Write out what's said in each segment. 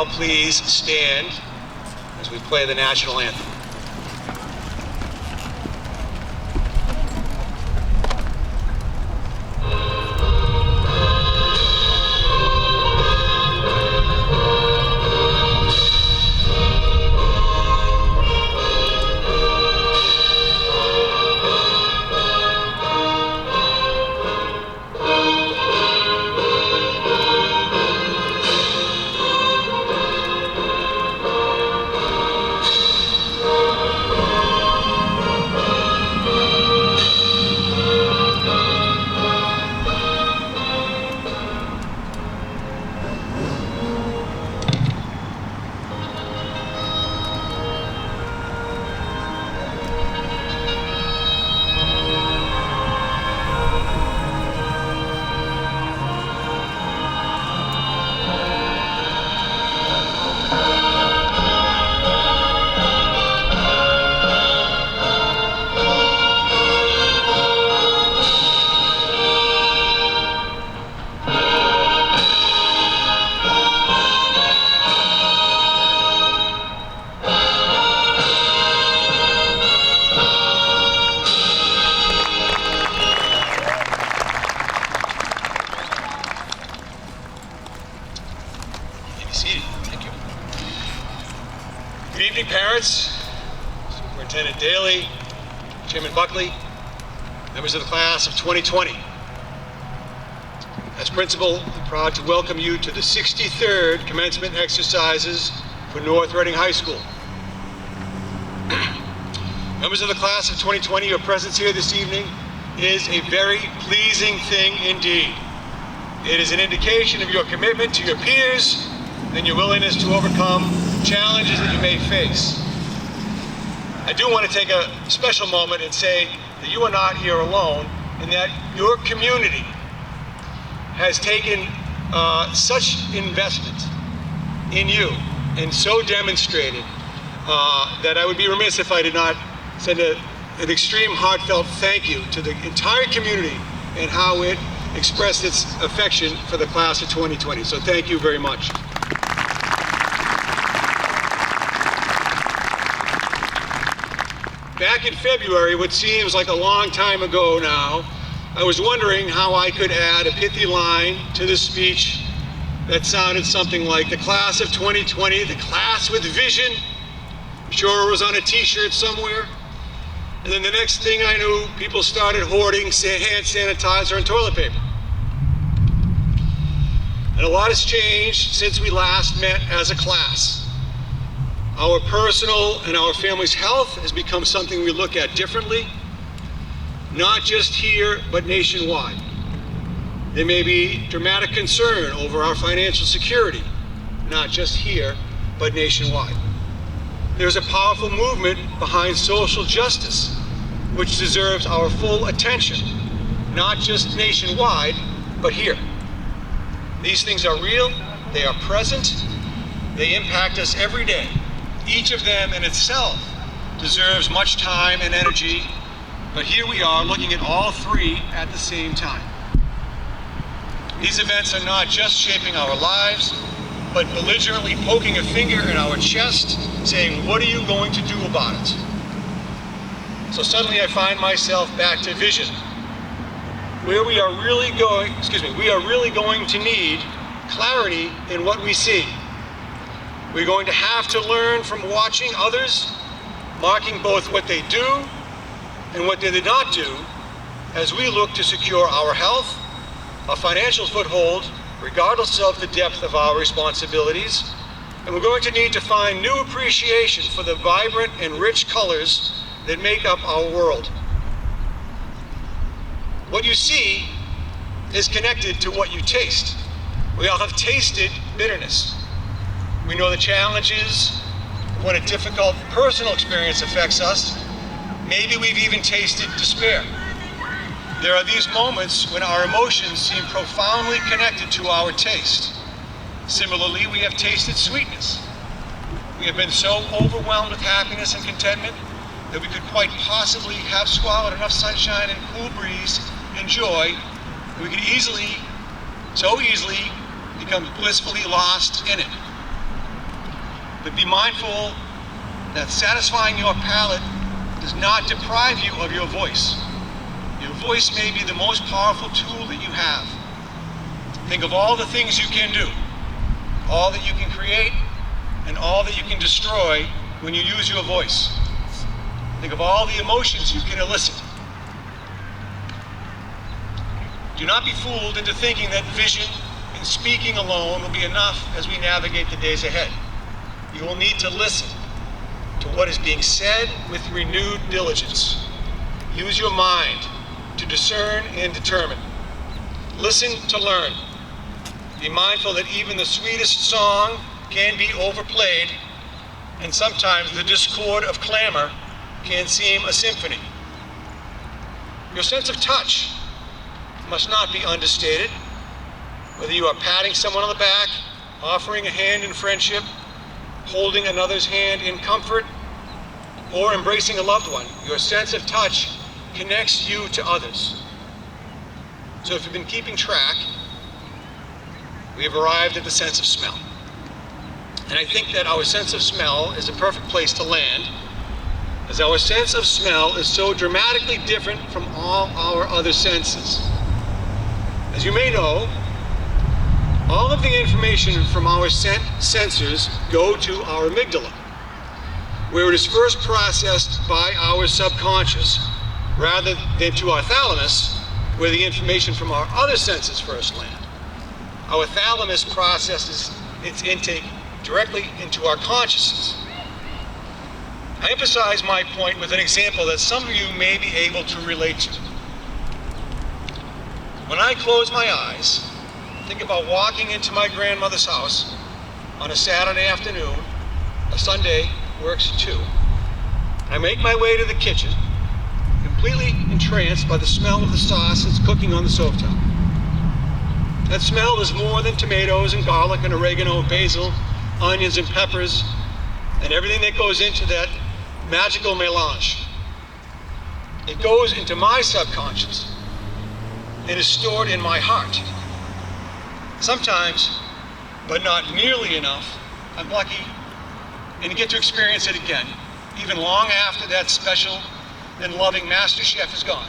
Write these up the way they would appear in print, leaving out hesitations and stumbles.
all please stand as we play the national anthem. Thank you. Good evening, parents, Superintendent Daly, Chairman Buckley, members of the class of 2020. As principal, I'm proud to welcome you to the 63rd commencement exercises for North Reading High School. Members of the class of 2020, your presence here this evening is a very pleasing thing indeed. It is an indication of your commitment to your peers and your willingness to overcome challenges that you may face. I do want to take a special moment and say that you are not here alone, and that your community has taken such investment in you and so demonstrated that I would be remiss if I did not send an extreme heartfelt thank you to the entire community and how it expressed its affection for the class of 2020. So thank you very much. Back in February, what seems like a long time ago now, I was wondering how I could add a pithy line to this speech that sounded something like, the class of 2020, the class with vision. I'm sure it was on a t-shirt somewhere. And then the next thing I knew, people started hoarding hand sanitizer and toilet paper. And a lot has changed since we last met as a class. Our personal and our family's health has become something we look at differently, not just here, but nationwide. There may be dramatic concern over our financial security, not just here, but nationwide. There's a powerful movement behind social justice, which deserves our full attention, not just nationwide, but here. These things are real, they are present, they impact us every day. Each of them in itself deserves much time and energy, but here we are looking at all three at the same time. These events are not just shaping our lives, but belligerently poking a finger in our chest, saying, what are you going to do about it? So suddenly I find myself back to vision, where we are really going to need clarity in what we see. We're going to have to learn from watching others, marking both what they do and what they did not do, as we look to secure our health, a financial foothold, regardless of the depth of our responsibilities. And we're going to need to find new appreciation for the vibrant and rich colors that make up our world. What you see is connected to what you taste. We all have tasted bitterness. We know the challenges when a difficult personal experience affects us. Maybe we've even tasted despair. There are these moments when our emotions seem profoundly connected to our taste. Similarly, we have tasted sweetness. We have been so overwhelmed with happiness and contentment that we could quite possibly have swallowed enough sunshine and cool breeze and joy that we could so easily become blissfully lost in it. But be mindful that satisfying your palate does not deprive you of your voice. Your voice may be the most powerful tool that you have. Think of all the things you can do, all that you can create, and all that you can destroy when you use your voice. Think of all the emotions you can elicit. Do not be fooled into thinking that vision and speaking alone will be enough as we navigate the days ahead. You will need to listen to what is being said with renewed diligence. Use your mind to discern and determine. Listen to learn. Be mindful that even the sweetest song can be overplayed, and sometimes the discord of clamor can seem a symphony. Your sense of touch must not be understated. Whether you are patting someone on the back, offering a hand in friendship, holding another's hand in comfort, or embracing a loved one, your sense of touch connects you to others. So if you've been keeping track, we have arrived at the sense of smell. And I think that our sense of smell is a perfect place to land, as our sense of smell is so dramatically different from all our other senses. As you may know, all of the information from our sensors go to our amygdala, where it is first processed by our subconscious, rather than to our thalamus, where the information from our other senses first land. Our thalamus processes its intake directly into our consciousness. I emphasize my point with an example that some of you may be able to relate to. When I close my eyes, think about walking into my grandmother's house on a Saturday afternoon. A Sunday works too. I make my way to the kitchen, completely entranced by the smell of the sauce that's cooking on the stovetop. That smell is more than tomatoes and garlic and oregano and basil, onions and peppers, and everything that goes into that magical melange. It goes into my subconscious and is stored in my heart. Sometimes, but not nearly enough, I'm lucky and get to experience it again, even long after that special and loving master chef is gone,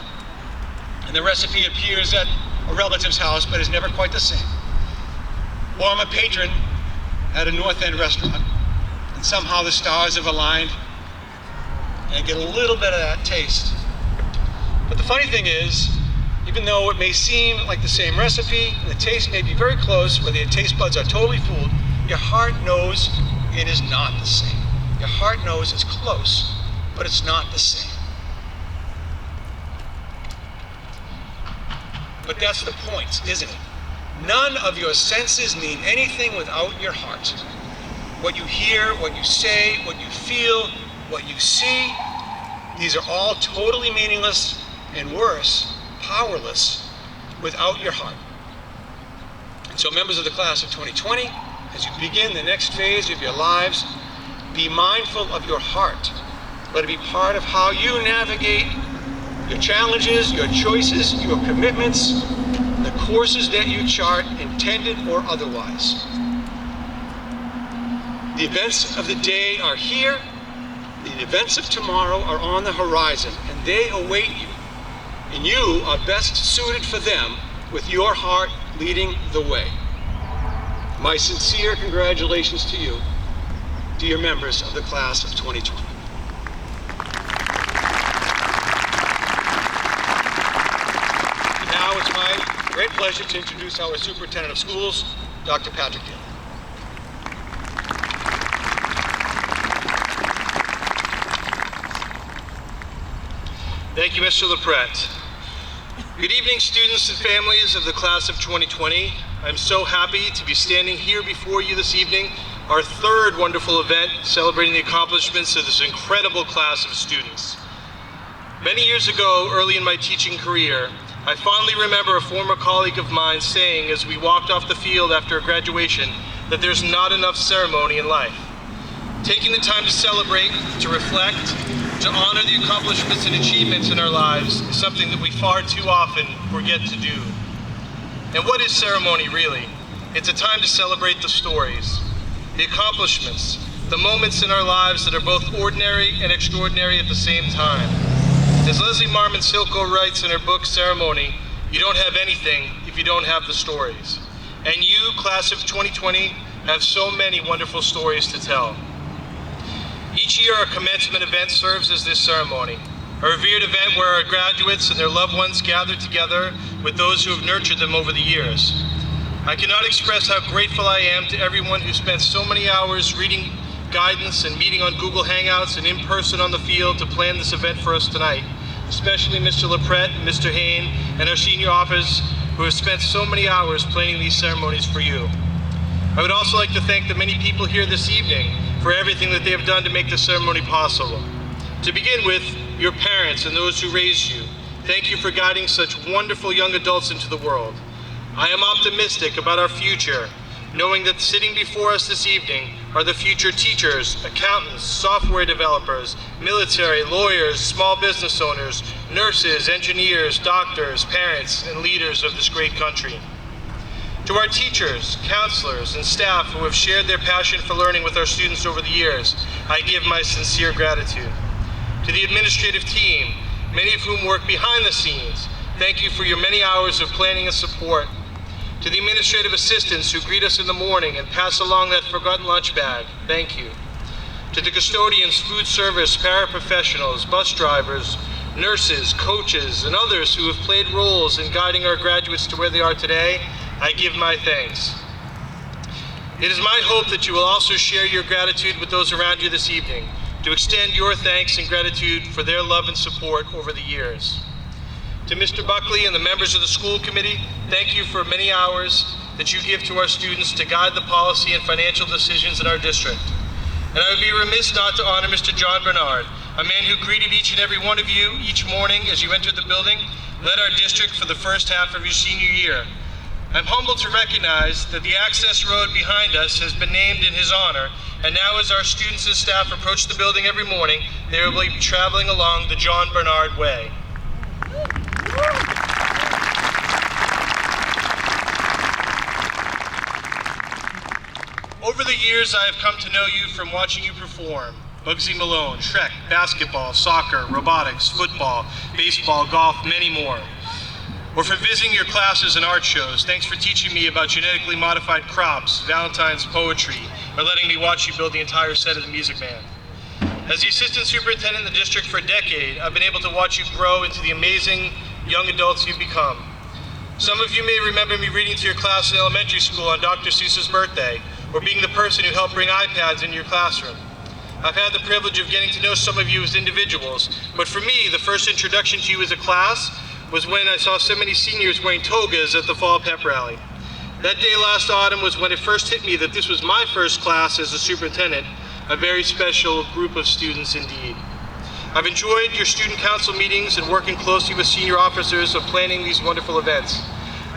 and the recipe appears at a relative's house but is never quite the same. Or I'm a patron at a North End restaurant, and somehow the stars have aligned, and I get a little bit of that taste. But the funny thing is, even though it may seem like the same recipe, and the taste may be very close, where the taste buds are totally fooled, your heart knows it is not the same. Your heart knows it's close, but it's not the same. But that's the point, isn't it? None of your senses mean anything without your heart. What you hear, what you say, what you feel, what you see, these are all totally meaningless, and worse, powerless, without your heart. And so members of the class of 2020, as you begin the next phase of your lives, be mindful of your heart. Let it be part of how you navigate your challenges, your choices, your commitments, the courses that you chart, intended or otherwise. The events of the day are here. The events of tomorrow are on the horizon, and they await you. And you are best suited for them with your heart leading the way. My sincere congratulations to you, dear members of the class of 2020. And now it's my great pleasure to introduce our Superintendent of Schools, Dr. Patrick Daly. Thank you, Mr. LaPrette. Good evening, students and families of the class of 2020. I'm so happy to be standing here before you this evening, our third wonderful event celebrating the accomplishments of this incredible class of students. Many years ago, early in my teaching career, I fondly remember a former colleague of mine saying as we walked off the field after graduation that there's not enough ceremony in life. Taking the time to celebrate, to reflect, to honor the accomplishments and achievements in our lives is something that we far too often forget to do. And what is ceremony really? It's a time to celebrate the stories, the accomplishments, the moments in our lives that are both ordinary and extraordinary at the same time. As Leslie Marmon Silko writes in her book, Ceremony, you don't have anything if you don't have the stories. And you, class of 2020, have so many wonderful stories to tell. Each year, our commencement event serves as this ceremony, a revered event where our graduates and their loved ones gather together with those who have nurtured them over the years. I cannot express how grateful I am to everyone who spent so many hours reading guidance and meeting on Google Hangouts and in person on the field to plan this event for us tonight, especially Mr. LaPrette and Mr. Hain and our senior officers who have spent so many hours planning these ceremonies for you. I would also like to thank the many people here this evening for everything that they have done to make this ceremony possible. To begin with, your parents and those who raised you, thank you for guiding such wonderful young adults into the world. I am optimistic about our future, knowing that sitting before us this evening are the future teachers, accountants, software developers, military, lawyers, small business owners, nurses, engineers, doctors, parents, and leaders of this great country. To our teachers, counselors, and staff who have shared their passion for learning with our students over the years, I give my sincere gratitude. To the administrative team, many of whom work behind the scenes, thank you for your many hours of planning and support. To the administrative assistants who greet us in the morning and pass along that forgotten lunch bag, thank you. To the custodians, food service, paraprofessionals, bus drivers, nurses, coaches, and others who have played roles in guiding our graduates to where they are today, I give my thanks. It is my hope that you will also share your gratitude with those around you this evening, to extend your thanks and gratitude for their love and support over the years. To Mr. Buckley and the members of the school committee, thank you for many hours that you give to our students to guide the policy and financial decisions in our district. And I would be remiss not to honor Mr. John Bernard, a man who greeted each and every one of you each morning as you entered the building, led our district for the first half of your senior year. I'm humbled to recognize that the access road behind us has been named in his honor, and now as our students and staff approach the building every morning, they will be traveling along the John Bernard Way. Over the years, I have come to know you from watching you perform. Bugsy Malone, Shrek, basketball, soccer, robotics, football, baseball, golf, many more. Or for visiting your classes and art shows. Thanks for teaching me about genetically modified crops, Valentine's poetry, or letting me watch you build the entire set of The Music Man. As the assistant superintendent in the district for a decade, I've been able to watch you grow into the amazing young adults you've become. Some of you may remember me reading to your class in elementary school on Dr. Seuss's birthday, or being the person who helped bring iPads into your classroom. I've had the privilege of getting to know some of you as individuals, but for me, the first introduction to you as a class was when I saw so many seniors wearing togas at the fall pep rally. That day last autumn was when it first hit me that this was my first class as a superintendent, a very special group of students indeed. I've enjoyed your student council meetings and working closely with senior officers of planning these wonderful events.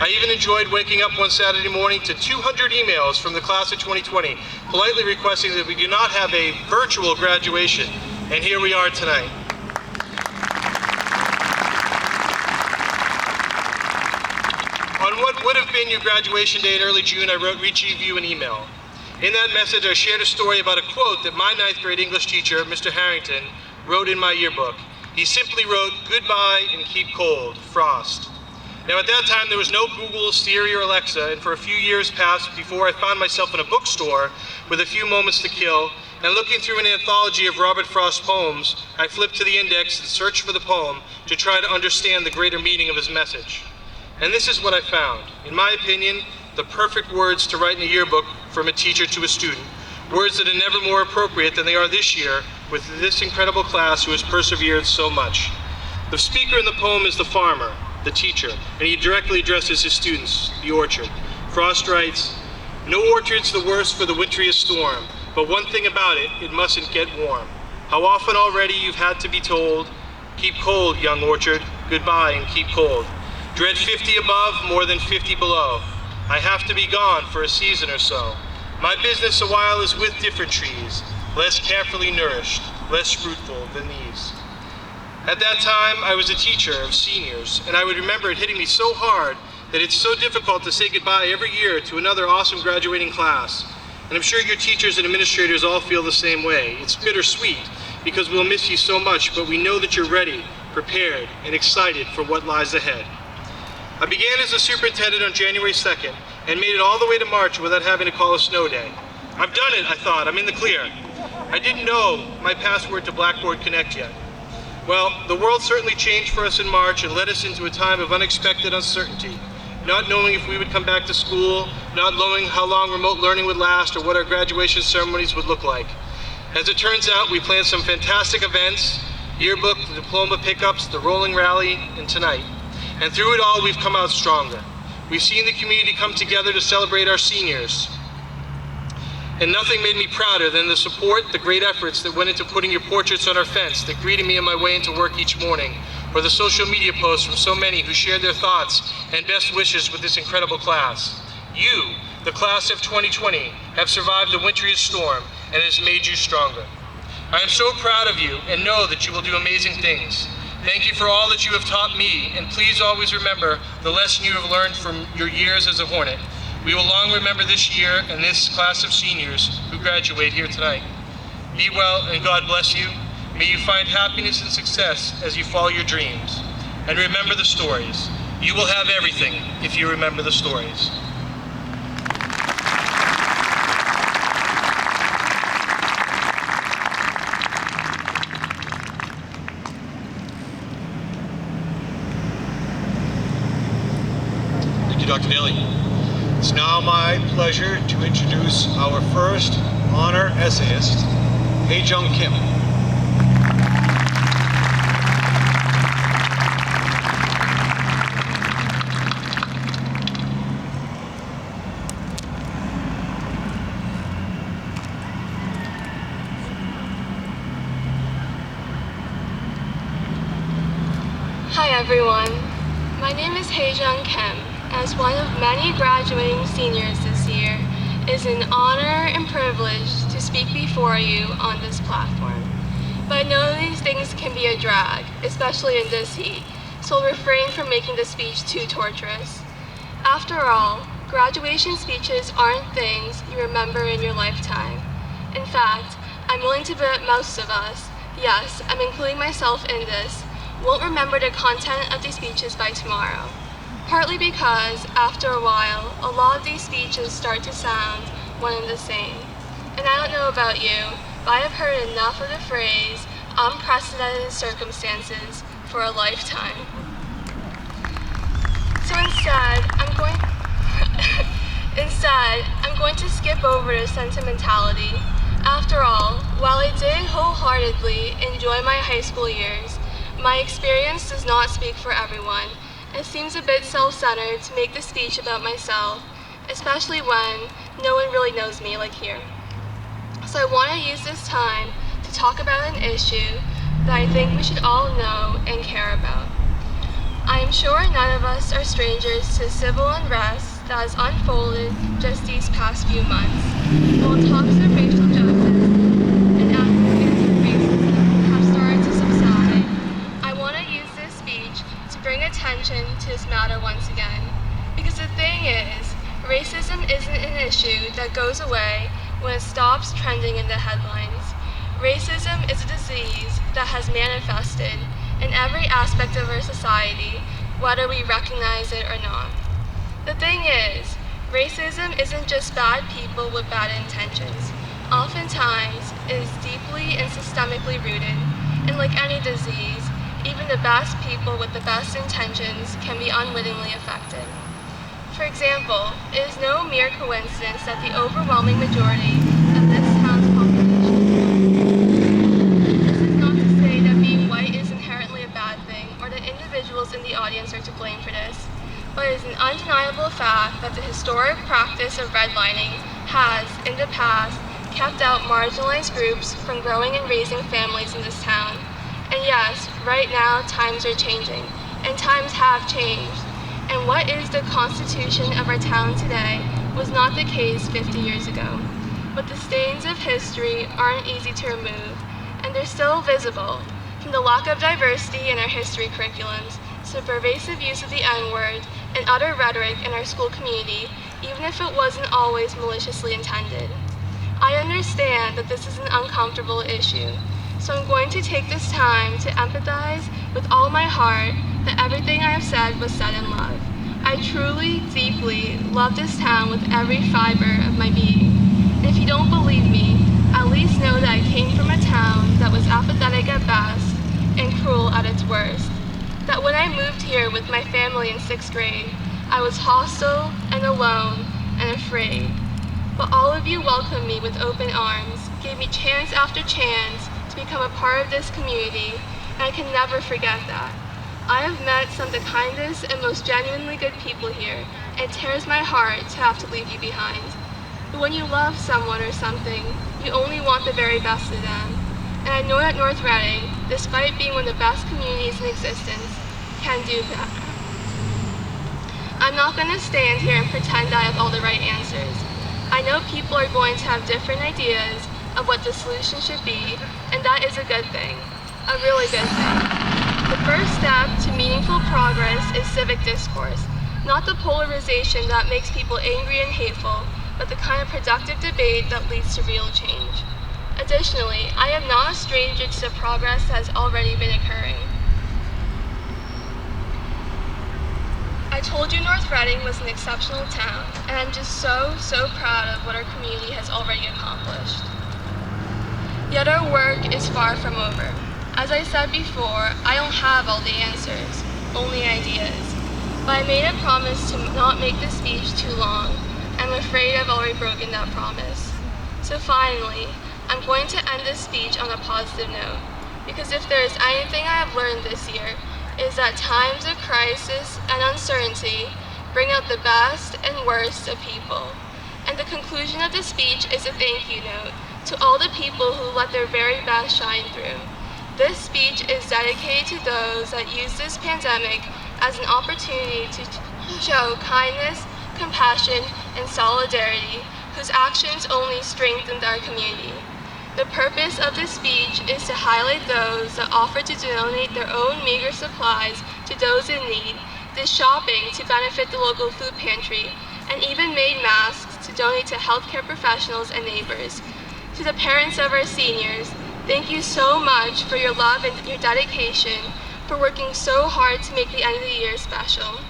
I even enjoyed waking up one Saturday morning to 200 emails from the class of 2020, politely requesting that we do not have a virtual graduation, and here we are tonight. On what would have been your graduation day in early June, I wrote each of you an email. In that message, I shared a story about a quote that my 9th grade English teacher, Mr. Harrington, wrote in my yearbook. He simply wrote, "Goodbye and keep cold, Frost." Now at that time, there was no Google, Siri, or Alexa, and for a few years passed before I found myself in a bookstore with a few moments to kill, and looking through an anthology of Robert Frost's poems, I flipped to the index and searched for the poem to try to understand the greater meaning of his message. And this is what I found. In my opinion, the perfect words to write in a yearbook from a teacher to a student, words that are never more appropriate than they are this year with this incredible class who has persevered so much. The speaker in the poem is the farmer, the teacher, and he directly addresses his students, the orchard. Frost writes, "No orchard's the worse for the wintriest storm, but one thing about it, it mustn't get warm. How often already you've had to be told, keep cold, young orchard, goodbye and keep cold. Dread 50 above, more than 50 below. I have to be gone for a season or so. My business a while is with different trees, less carefully nourished, less fruitful than these." At that time, I was a teacher of seniors, and I would remember it hitting me so hard that it's so difficult to say goodbye every year to another awesome graduating class. And I'm sure your teachers and administrators all feel the same way. It's bittersweet because we'll miss you so much, but we know that you're ready, prepared, and excited for what lies ahead. I began as a superintendent on January 2nd and made it all the way to March without having to call a snow day. I've done it, I thought. I'm in the clear. I didn't know my password to Blackboard Connect yet. Well, the world certainly changed for us in March and led us into a time of unexpected uncertainty. Not knowing if we would come back to school, not knowing how long remote learning would last or what our graduation ceremonies would look like. As it turns out, we planned some fantastic events, yearbook, the diploma pickups, the rolling rally, and tonight. And through it all, we've come out stronger. We've seen the community come together to celebrate our seniors. And nothing made me prouder than the support, the great efforts that went into putting your portraits on our fence that greeted me on my way into work each morning, or the social media posts from so many who shared their thoughts and best wishes with this incredible class. You, the class of 2020, have survived the winteriest storm and it has made you stronger. I am so proud of you and know that you will do amazing things. Thank you for all that you have taught me, and please always remember the lesson you have learned from your years as a Hornet. We will long remember this year and this class of seniors who graduate here tonight. Be well and God bless you. May you find happiness and success as you follow your dreams. And remember the stories. You will have everything if you remember the stories. Thank you, Dr. Daly. It's now my pleasure to introduce our first honor essayist, Hye-Jung Kim. Hi everyone, my name is Hye-Jung Kim. As one of many graduating seniors this year, it is an honor and privilege to speak before you on this platform. But I know these things can be a drag, especially in this heat, so I'll refrain from making the speech too torturous. After all, graduation speeches aren't things you remember in your lifetime. In fact, I'm willing to bet most of us, yes, I'm including myself in this, won't remember the content of these speeches by tomorrow. Partly because, after a while, a lot of these speeches start to sound one and the same. And I don't know about you, but I have heard enough of the phrase, unprecedented circumstances, for a lifetime. So instead, I'm going to skip over the sentimentality. After all, while I did wholeheartedly enjoy my high school years, my experience does not speak for everyone. It seems a bit self-centered to make the speech about myself, especially when no one really knows me like here. So I want to use this time to talk about an issue that I think we should all know and care about. I am sure none of us are strangers to civil unrest that has unfolded just these past few months. While talks of racial justice and advocates of racism have started to subside, I want to use this speech to bring attention to this matter once again. Because the thing is, racism isn't an issue that goes away when it stops trending in the headlines. Racism is a disease that has manifested in every aspect of our society, whether we recognize it or not. The thing is, racism isn't just bad people with bad intentions. Oftentimes, it is deeply and systemically rooted, and like any disease, even the best people with the best intentions can be unwittingly affected. For example, it is no mere coincidence that the overwhelming majority of this town's population is white. This is not to say that being white is inherently a bad thing, or that individuals in the audience are to blame for this, but it is an undeniable fact that the historic practice of redlining has, in the past, kept out marginalized groups from growing and raising families in this town. And yes, right now times are changing, and times have changed. And what is the constitution of our town today was not the case 50 years ago. But the stains of history aren't easy to remove, and they're still visible, from the lack of diversity in our history curriculums to the pervasive use of the N-word and other rhetoric in our school community, even if it wasn't always maliciously intended. I understand that this is an uncomfortable issue, so I'm going to take this time to empathize with all my heart that everything I have said was said in love. I truly, deeply love this town with every fiber of my being. And if you don't believe me, at least know that I came from a town that was apathetic at best and cruel at its worst. That when I moved here with my family in 6th grade, I was hostile and alone and afraid. But all of you welcomed me with open arms, gave me chance after chance to become a part of this community, and I can never forget that. I have met some of the kindest and most genuinely good people here, and it tears my heart to have to leave you behind. But when you love someone or something, you only want the very best of them. And I know that North Reading, despite being one of the best communities in existence, can do that. I'm not going to stand here and pretend I have all the right answers. I know people are going to have different ideas of what the solution should be, and that is a good thing, a really good thing. The first step to meaningful progress is civic discourse, not the polarization that makes people angry and hateful, but the kind of productive debate that leads to real change. Additionally, I am not a stranger to the progress that has already been occurring. I told you North Reading was an exceptional town, and I'm just so proud of what our community has already accomplished. Yet our work is far from over. As I said before, I don't have all the answers, only ideas. But I made a promise to not make this speech too long. I'm afraid I've already broken that promise. So finally, I'm going to end this speech on a positive note, because if there is anything I have learned this year, is that times of crisis and uncertainty bring out the best and worst of people. And the conclusion of the speech is a thank you note to all the people who let their very best shine through. This speech is dedicated to those that use this pandemic as an opportunity to show kindness, compassion, and solidarity, whose actions only strengthened our community. The purpose of this speech is to highlight those that offer to donate their own meager supplies to those in need, did shopping to benefit the local food pantry, and even made masks to donate to healthcare professionals and neighbors. To the parents of our seniors, thank you so much for your love and your dedication, for working so hard to make the end of the year special.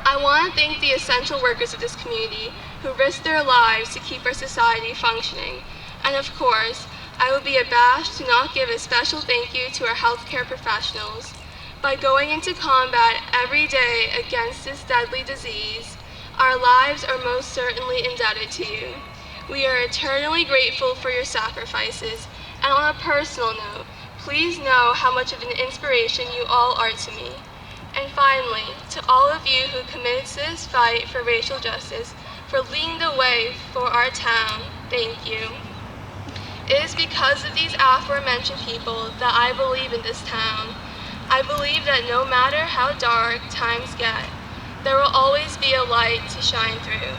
I want to thank the essential workers of this community who risk their lives to keep our society functioning. And of course, I would be abashed to not give a special thank you to our healthcare professionals. By going into combat every day against this deadly disease, our lives are most certainly indebted to you. We are eternally grateful for your sacrifices, and on a personal note, please know how much of an inspiration you all are to me. And finally, to all of you who committed to this fight for racial justice, for leading the way for our town, thank you. It is because of these aforementioned people that I believe in this town. I believe that no matter how dark times get, there will always be a light to shine through.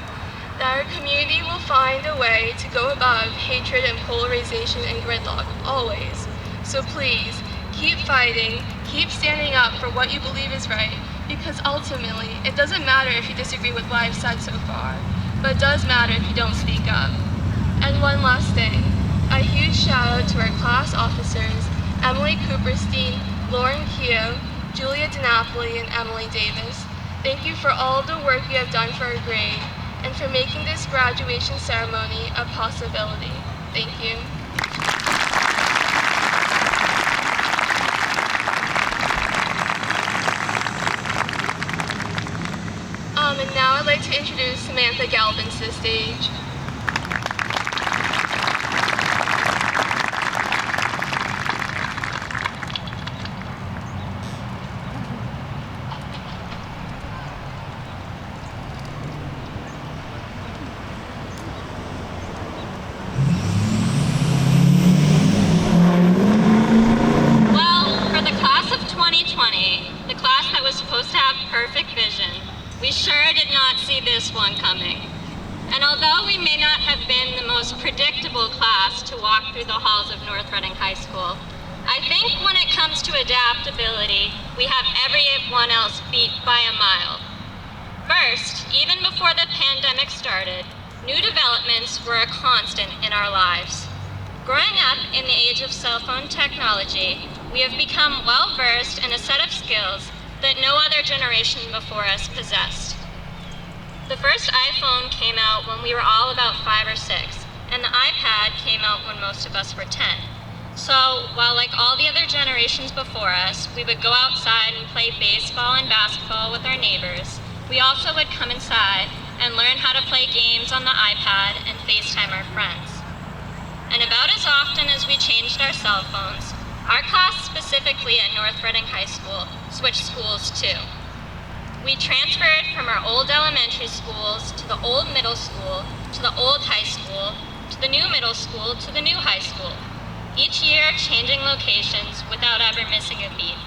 That our community will find a way to go above hatred and polarization and gridlock, always. So please, keep fighting, keep standing up for what you believe is right, because ultimately, it doesn't matter if you disagree with what I've said so far, but it does matter if you don't speak up. And one last thing. A huge shout out to our class officers, Emily Cooperstein, Lauren Keogh, Julia DiNapoli, and Emily Davis. Thank you for all the work you have done for our grade and for making this graduation ceremony a possibility. Thank you. And now I'd like to introduce Samantha Galvin to the stage. This one coming. And although we may not have been the most predictable class to walk through the halls of North Reading High School, I think when it comes to adaptability, we have everyone else beat by a mile. First, even before the pandemic started, New developments were a constant in our lives. Growing up in the age of cell phone technology, we have become well-versed in a set of skills that no other generation before us possessed. The first iPhone came out when we were all about 5 or 6, and the iPad came out when most of us were 10. So, while like all the other generations before us, we would go outside and play baseball and basketball with our neighbors, we also would come inside and learn how to play games on the iPad and FaceTime our friends. And about as often as we changed our cell phones, our class specifically at North Reading High School switched schools too. We transferred from our old elementary schools to the old middle school, to the old high school, to the new middle school, to the new high school. Each year changing locations without ever missing a beat.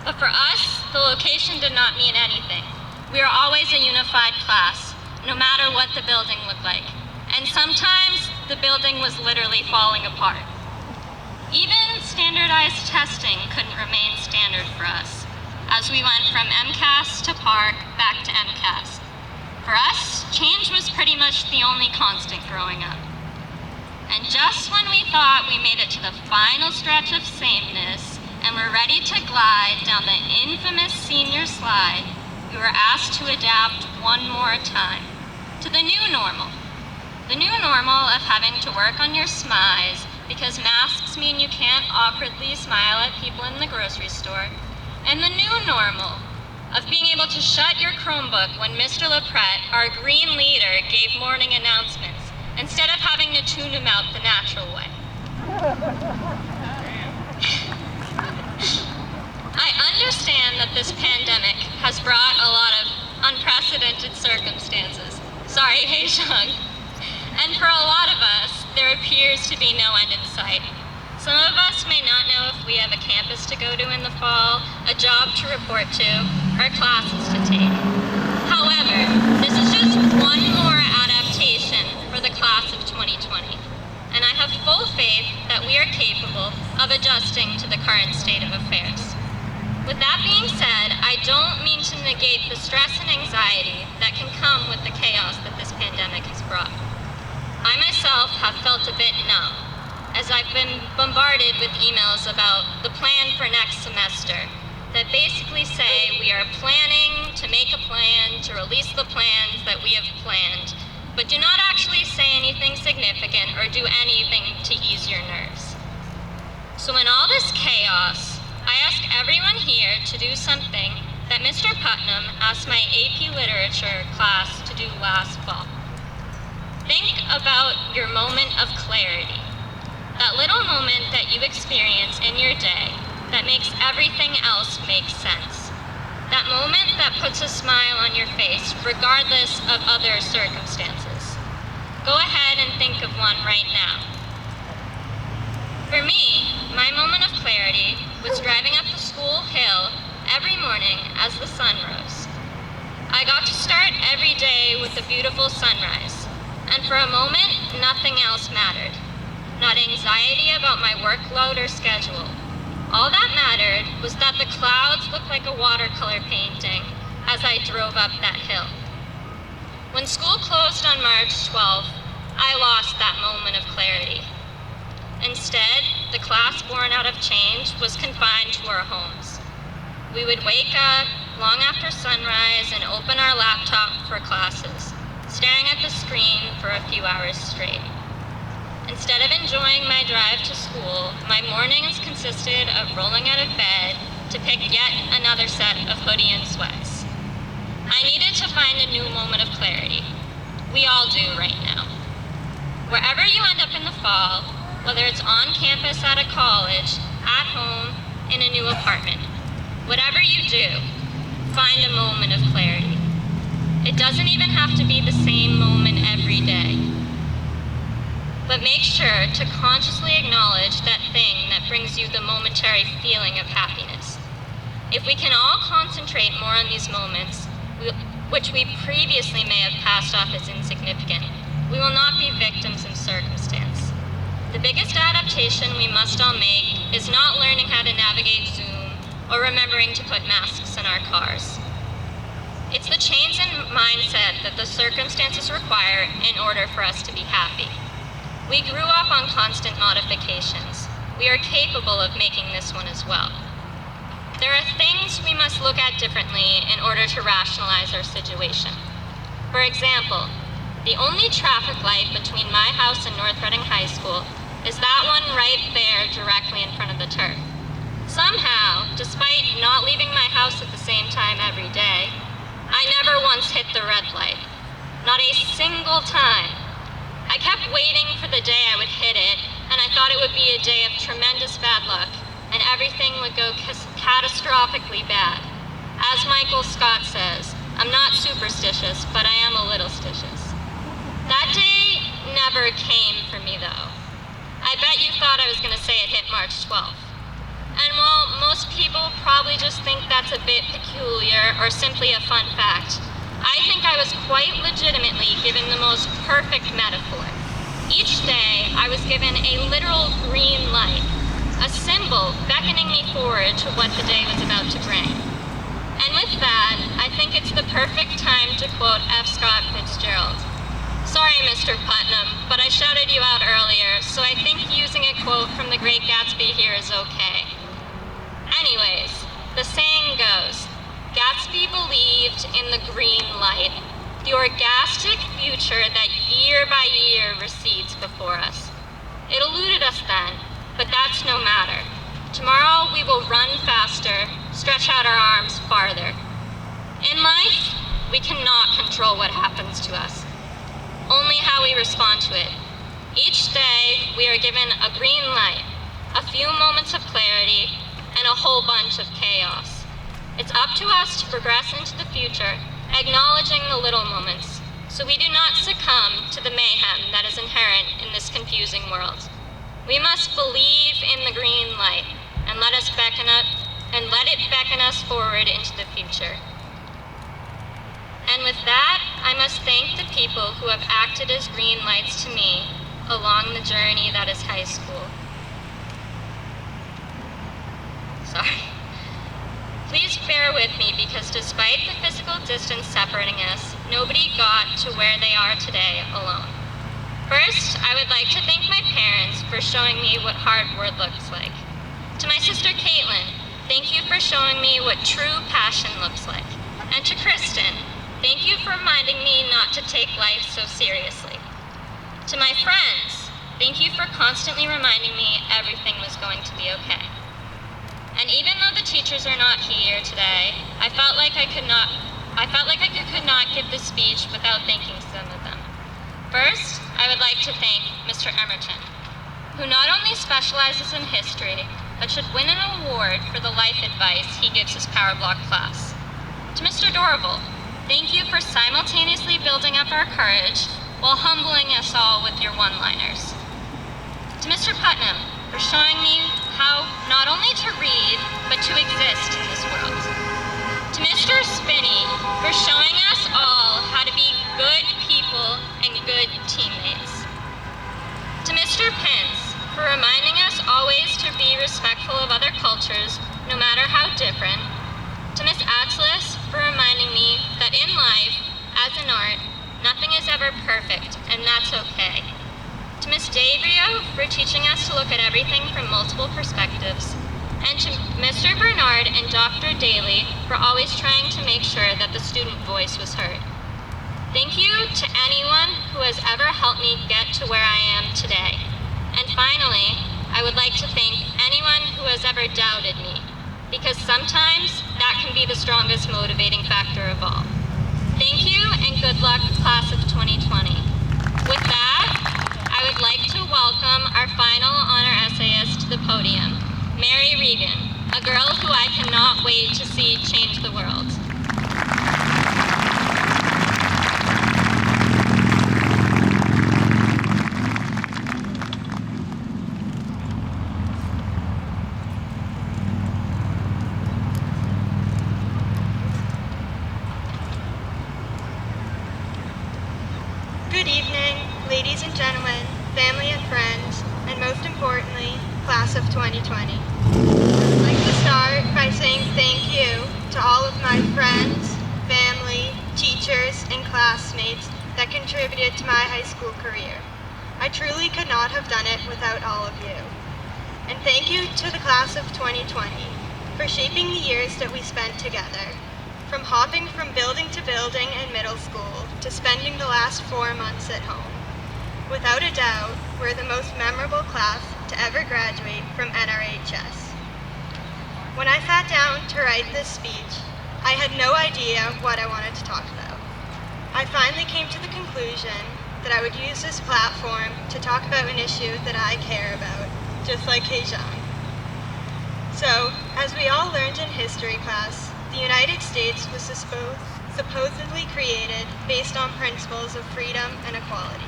But for us, the location did not mean anything. We were always a unified class, no matter what the building looked like. And sometimes the building was literally falling apart. Even standardized testing couldn't remain standard for us, as we went from MCAS to PARC back to MCAS. For us, change was pretty much the only constant growing up. And just when we thought we made it to the final stretch of sameness and were ready to glide down the infamous senior slide, we were asked to adapt one more time to the new normal. The new normal of having to work on your smiles because masks mean you can't awkwardly smile at people in the grocery store. And the new normal of being able to shut your Chromebook when Mr. LaPrette, our green leader, gave morning announcements, instead of having to tune him out the natural way. I understand that this pandemic has brought a lot of unprecedented circumstances. Sorry, Hei-Shung. And for a lot of us, there appears to be no end in sight. Some of us may not know if we have a campus to go to in the fall, a job to report to, or classes to take. However, this is just one more adaptation for the class of 2020, and I have full faith that we are capable of adjusting to the current state of affairs. With that being said, I don't mean to negate the stress and anxiety that can come with the chaos that this pandemic has brought. I myself have felt a bit numb, as I've been bombarded with emails about the plan for next semester that basically say we are planning to make a plan to release the plans that we have planned, but do not actually say anything significant or do anything to ease your nerves. So in all this chaos, I ask everyone here to do something that Mr. Putnam asked my AP Literature class to do last fall. Think about your moment of clarity. That little moment that you experience in your day that makes everything else make sense. That moment that puts a smile on your face regardless of other circumstances. Go ahead and think of one right now. For me, my moment of clarity was driving up the school hill every morning as the sun rose. I got to start every day with a beautiful sunrise, and for a moment, nothing else mattered. Not anxiety about my workload or schedule. All that mattered was that the clouds looked like a watercolor painting as I drove up that hill. When school closed on March 12th, I lost that moment of clarity. Instead, the class born out of change was confined to our homes. We would wake up long after sunrise and open our laptop for classes, staring at the screen for a few hours straight. Instead of enjoying my drive to school, my mornings consisted of rolling out of bed to pick yet another set of hoodie and sweats. I needed to find a new moment of clarity. We all do right now. Wherever you end up in the fall, whether it's on campus at a college, at home, in a new apartment, whatever you do, find a moment of clarity. It doesn't even have to be the same moment every day. But make sure to consciously acknowledge that thing that brings you the momentary feeling of happiness. If we can all concentrate more on these moments, which we previously may have passed off as insignificant, we will not be victims of circumstance. The biggest adaptation we must all make is not learning how to navigate Zoom or remembering to put masks in our cars. It's the change in mindset that the circumstances require in order for us to be happy. We grew up on constant modifications. We are capable of making this one as well. There are things we must look at differently in order to rationalize our situation. For example, the only traffic light between my house and North Reading High School is that one right there directly in front of the turf. Somehow, despite not leaving my house at the same time every day, I never once hit the red light. Not a single time. I kept waiting for the day I would hit it, and I thought it would be a day of tremendous bad luck, and everything would go catastrophically bad. As Michael Scott says, I'm not superstitious, but I am a little stitious. That day never came for me, though. I bet you thought I was going to say it hit March 12th. And while most people probably just think that's a bit peculiar or simply a fun fact, I think I was quite legitimately given the most perfect metaphor. Each day, I was given a literal green light, a symbol beckoning me forward to what the day was about to bring. And with that, I think it's the perfect time to quote F. Scott Fitzgerald. Sorry, Mr. Putnam, but I shouted you out earlier, so I think using a quote from The Great Gatsby here is okay. Anyways, the saying goes, Gatsby believed in the green light, the orgastic future that year by year recedes before us. It eluded us then, but that's no matter. Tomorrow we will run faster, stretch out our arms farther. In life, we cannot control what happens to us, only how we respond to it. Each day, we are given a green light, a few moments of clarity, and a whole bunch of chaos. It's up to us to progress into the future, acknowledging the little moments, so we do not succumb to the mayhem that is inherent in this confusing world. We must believe in the green light and let it beckon us forward into the future. And with that, I must thank the people who have acted as green lights to me along the journey that is high school. Sorry. Please bear with me because despite the physical distance separating us, nobody got to where they are today alone. First, I would like to thank my parents for showing me what hard work looks like. To my sister Caitlin, thank you for showing me what true passion looks like. And to Kristen, thank you for reminding me not to take life so seriously. To my friends, thank you for constantly reminding me everything was going to be okay. And even though the teachers are not here today, I felt like I could not give this speech without thanking some of them. First, I would like to thank Mr. Emerton, who not only specializes in history, but should win an award for the life advice he gives his Power Block class. To Mr. Dorval, thank you for simultaneously building up our courage while humbling us all with your one-liners. To Mr. Putnam, for showing me how not only to read, but to exist in this world. To Mr. Spinney, for showing us all how to be good people and good teammates. To Mr. Pence, for reminding us always to be respectful of other cultures, no matter how different. To Miss Atlas, for reminding me that in life, as in art, nothing is ever perfect, and that's okay. To Ms. Davrio for teaching us to look at everything from multiple perspectives, and to Mr. Bernard and Dr. Daly for always trying to make sure that the student voice was heard. Thank you to anyone who has ever helped me get to where I am today. And finally, I would like to thank anyone who has ever doubted me, because sometimes that can be the strongest motivating factor of all. Thank you and good luck, class of 2020. With that, I would like to welcome our final honor essayist to the podium, Mary Regan, a girl who I cannot wait to see change the world. Good evening, ladies and gentlemen, family and friends, and most importantly, class of 2020. I'd like to start by saying thank you to all of my friends, family, classmates that contributed to my high school career. I truly could not have done it without all of you. And thank you to the class of 2020 for shaping the years that we spent together, from hopping from building to building in middle school to spending the last 4 months at home. Without a doubt, we're the most memorable class to ever graduate from NRHS. When I sat down to write this speech, I had no idea what I wanted to talk about. I finally came to the conclusion that I would use this platform to talk about an issue that I care about, just like Hejang. So, as we all learned in history class, the United States was supposedly created based on principles of freedom and equality.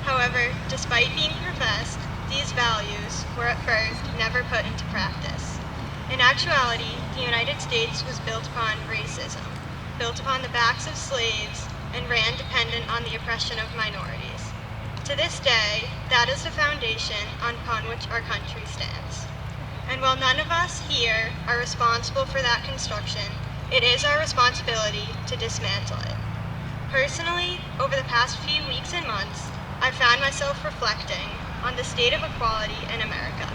However, despite being professed, these values were at first never put into practice. In actuality, the United States was built upon racism, built upon the backs of slaves, and ran dependent on the oppression of minorities. To this day, that is the foundation upon which our country stands. And while none of us here are responsible for that construction, it is our responsibility to dismantle it. Personally, over the past few weeks and months, I've found myself reflecting on the state of equality in America.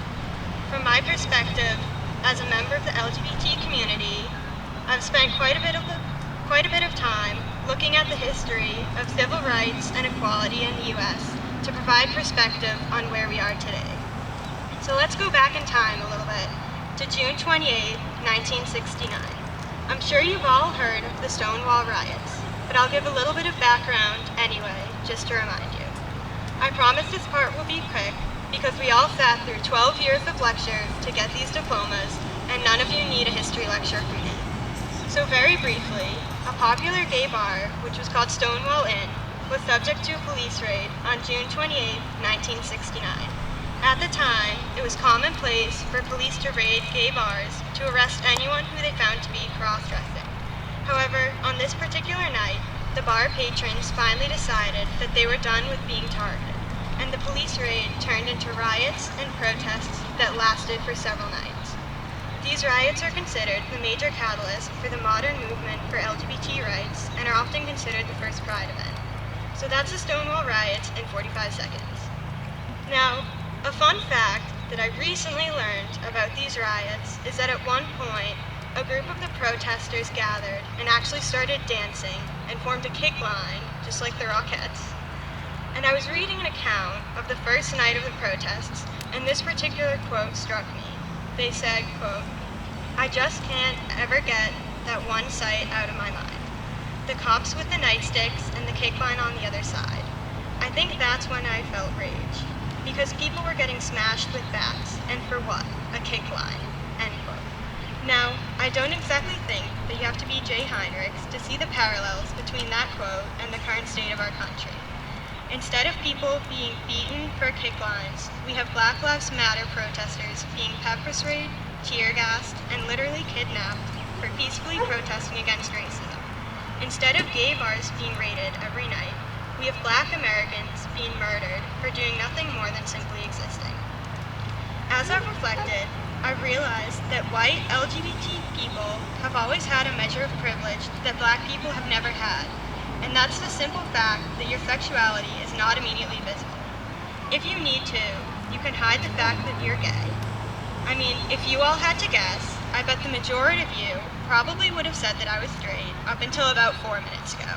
From my perspective, as a member of the LGBT community, I've spent quite a bit of time looking at the history of civil rights and equality in the U.S. to provide perspective on where we are today. So let's go back in time a little bit to June 28, 1969. I'm sure you've all heard of the Stonewall riots, but I'll give a little bit of background anyway, just to remind you. I promise this part will be quick because we all sat through 12 years of lectures to get these diplomas, and none of you need a history lecture from me. So very briefly, a popular gay bar, which was called Stonewall Inn, was subject to a police raid on June 28, 1969. At the time, it was commonplace for police to raid gay bars to arrest anyone who they found to be cross-dressing. However, on this particular night, the bar patrons finally decided that they were done with being targeted, and the police raid turned into riots and protests that lasted for several nights. These riots are considered the major catalyst for the modern movement for LGBT rights and are often considered the first Pride event. So that's the Stonewall riots in 45 seconds. Now, a fun fact that I recently learned about these riots is that at one point, a group of the protesters gathered and actually started dancing and formed a kick line, just like the Rockettes. And I was reading an account of the first night of the protests, and this particular quote struck me. They said, quote, "I just can't ever get that one sight out of my mind. The cops with the nightsticks and the kick line on the other side. I think that's when I felt rage, because people were getting smashed with bats, and for what? A kick line," end quote. Now, I don't exactly think that you have to be Jay Heinrichs to see the parallels between that quote and the current state of our country. Instead of people being beaten for kick lines, we have Black Lives Matter protesters being pepper sprayed, tear gassed, and literally kidnapped for peacefully protesting against racism. Instead of gay bars being raided every night, we have Black Americans being murdered for doing nothing more than simply existing. As I've reflected, I've realized that white LGBT people have always had a measure of privilege that Black people have never had, and that's the simple fact that your sexuality is not immediately visible. If you need to, you can hide the fact that you're gay. I mean, if you all had to guess, I bet the majority of you probably would have said that I was straight up until about 4 minutes ago.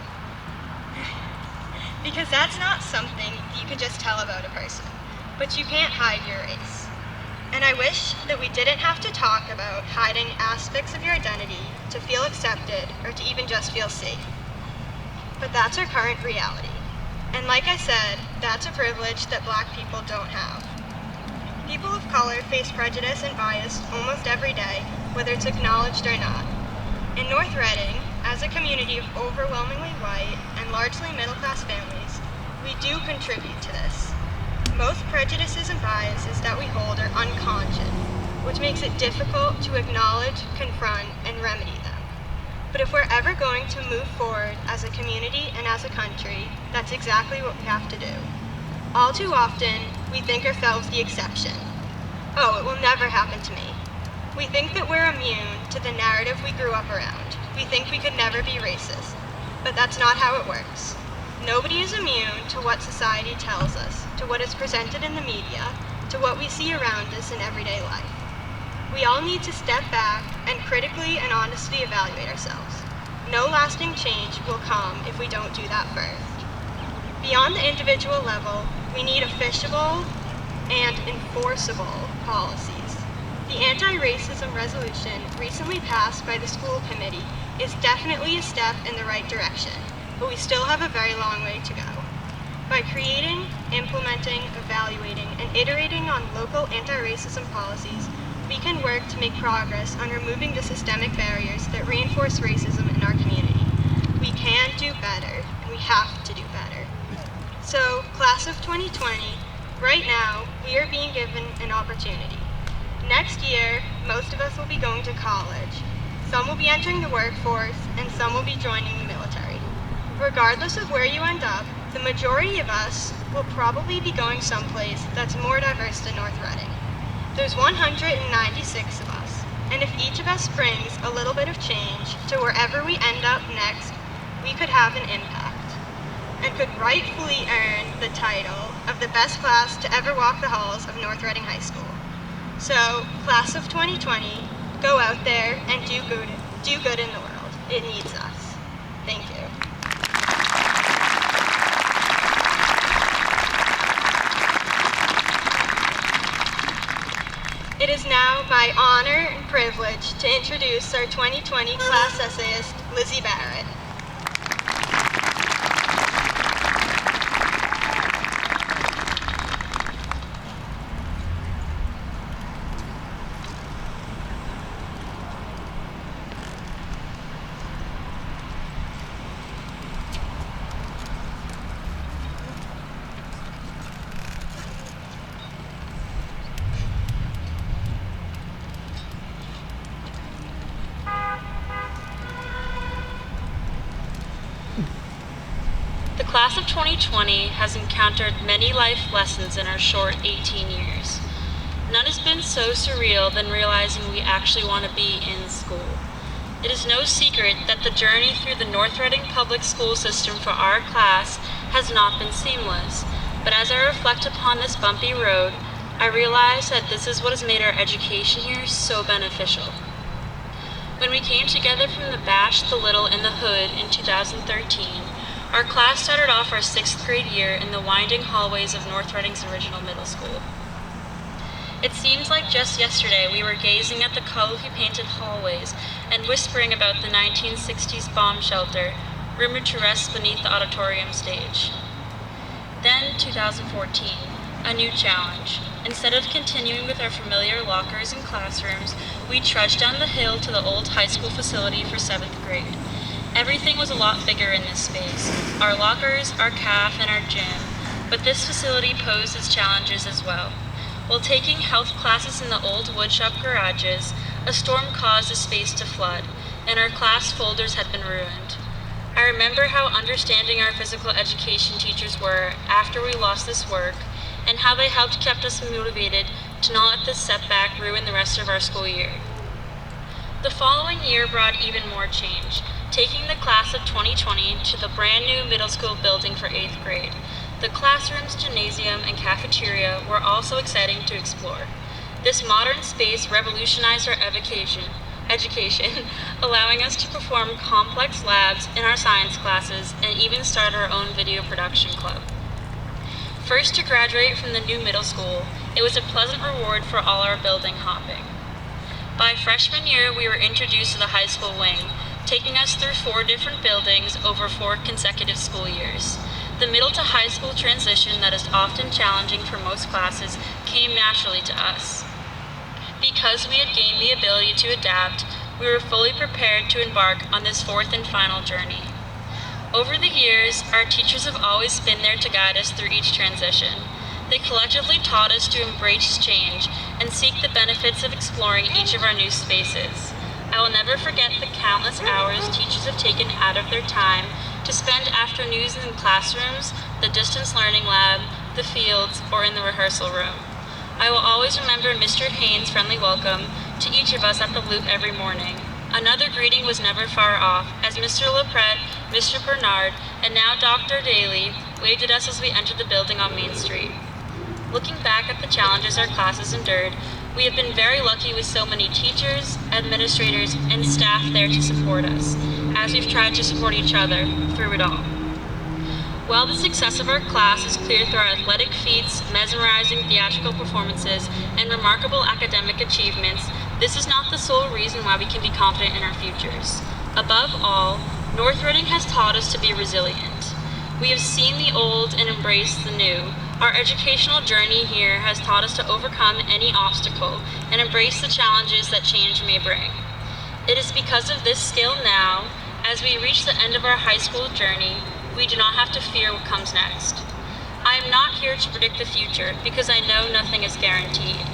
Because that's not something you can just tell about a person, but you can't hide your race. And I wish that we didn't have to talk about hiding aspects of your identity to feel accepted or to even just feel safe. But that's our current reality. And like I said, that's a privilege that Black people don't have. People of color face prejudice and bias almost every day, whether it's acknowledged or not. In North Reading, as a community of overwhelmingly white and largely middle-class families, we do contribute to this. Most prejudices and biases that we hold are unconscious, which makes it difficult to acknowledge, confront, and remedy them. But if we're ever going to move forward as a community and as a country, that's exactly what we have to do. All too often, we think ourselves the exception. Oh, it will never happen to me. We think that we're immune to the narrative we grew up around. We think we could never be racist. but that's not how it works. Nobody is immune to what society tells us, to what is presented in the media, to what we see around us in everyday life. We all need to step back and critically and honestly evaluate ourselves. No lasting change will come if we don't do that first. Beyond the individual level, we need officiable and enforceable policies. The anti-racism resolution recently passed by the school committee is definitely a step in the right direction, but we still have a very long way to go. By creating, implementing, evaluating, and iterating on local anti-racism policies, we can work to make progress on removing the systemic barriers that reinforce racism in our community. We can do better, and we have to do better. So, class of 2020, right now, we are being given an opportunity. Next year, most of us will be going to college. Some will be entering the workforce, and some will be joining the military. Regardless of where you end up, the majority of us will probably be going someplace that's more diverse than North Reading. There's 196 of us, and if each of us brings a little bit of change to wherever we end up next, we could have an impact, and could rightfully earn the title of the best class to ever walk the halls of North Reading High School. So, class of 2020, go out there and do good in the world. It needs us. Thank you. It is now my honor and privilege to introduce our 2020 class essayist, Lizzie Barrett. The class of 2020 has encountered many life lessons in our short 18 years. None has been so surreal than realizing we actually want to be in school. It is no secret that the journey through the North Reading public school system for our class has not been seamless, but as I reflect upon this bumpy road, I realize that this is what has made our education here so beneficial. When we came together from the Bash, the Little, and the Hood in 2013, our class started off our 6th grade year in the winding hallways of North Reading's original middle school. It seems like just yesterday we were gazing at the colorfully painted hallways and whispering about the 1960s bomb shelter, rumored to rest beneath the auditorium stage. Then, 2014, a new challenge. Instead of continuing with our familiar lockers and classrooms, we trudged down the hill to the old high school facility for 7th grade. Everything was a lot bigger in this space, our lockers, our caf, and our gym, but this facility posed its challenges as well. While taking health classes in the old woodshop garages, a storm caused the space to flood, and our class folders had been ruined. I remember how understanding our physical education teachers were after we lost this work, and how they helped keep us motivated to not let this setback ruin the rest of our school year. The following year brought even more change, taking the class of 2020 to the brand new middle school building for 8th grade. The classrooms, gymnasium, and cafeteria were also exciting to explore. This modern space revolutionized our education, allowing us to perform complex labs in our science classes and even start our own video production club. First to graduate from the new middle school, it was a pleasant reward for all our building hopping. By freshman year, we were introduced to the high school wing, taking us through 4 different buildings over 4 consecutive school years. The middle to high school transition that is often challenging for most classes came naturally to us. Because we had gained the ability to adapt, we were fully prepared to embark on this 4th and final journey. Over the years, our teachers have always been there to guide us through each transition. They collectively taught us to embrace change and seek the benefits of exploring each of our new spaces. I will never forget the countless hours teachers have taken out of their time to spend afternoons in classrooms, the distance learning lab, the fields, or in the rehearsal room. I will always remember Mr. Haynes' friendly welcome to each of us at the Loop every morning. Another greeting was never far off, as Mr. LaPrette Mr. Bernard, and now Dr. Daly, waved at us as we entered the building on Main Street. Looking back at the challenges our class has endured, we have been very lucky with so many teachers, administrators, and staff there to support us, as we've tried to support each other through it all. While the success of our class is clear through our athletic feats, mesmerizing theatrical performances, and remarkable academic achievements, this is not the sole reason why we can be confident in our futures. Above all, North Reading has taught us to be resilient. We have seen the old and embraced the new. Our educational journey here has taught us to overcome any obstacle and embrace the challenges that change may bring. It is because of this skill now, as we reach the end of our high school journey, we do not have to fear what comes next. I am not here to predict the future because I know nothing is guaranteed.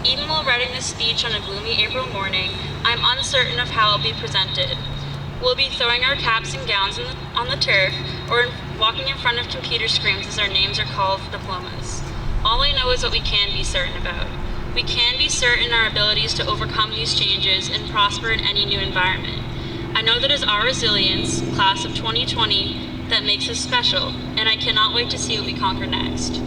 Even while writing this speech on a gloomy April morning, I am uncertain of how it will be presented. We'll be throwing our caps and gowns on the turf or walking in front of computer screens as our names are called for diplomas. All I know is what we can be certain about. We can be certain in our abilities to overcome these changes and prosper in any new environment. I know that it is our resilience, class of 2020, that makes us special, and I cannot wait to see what we conquer next.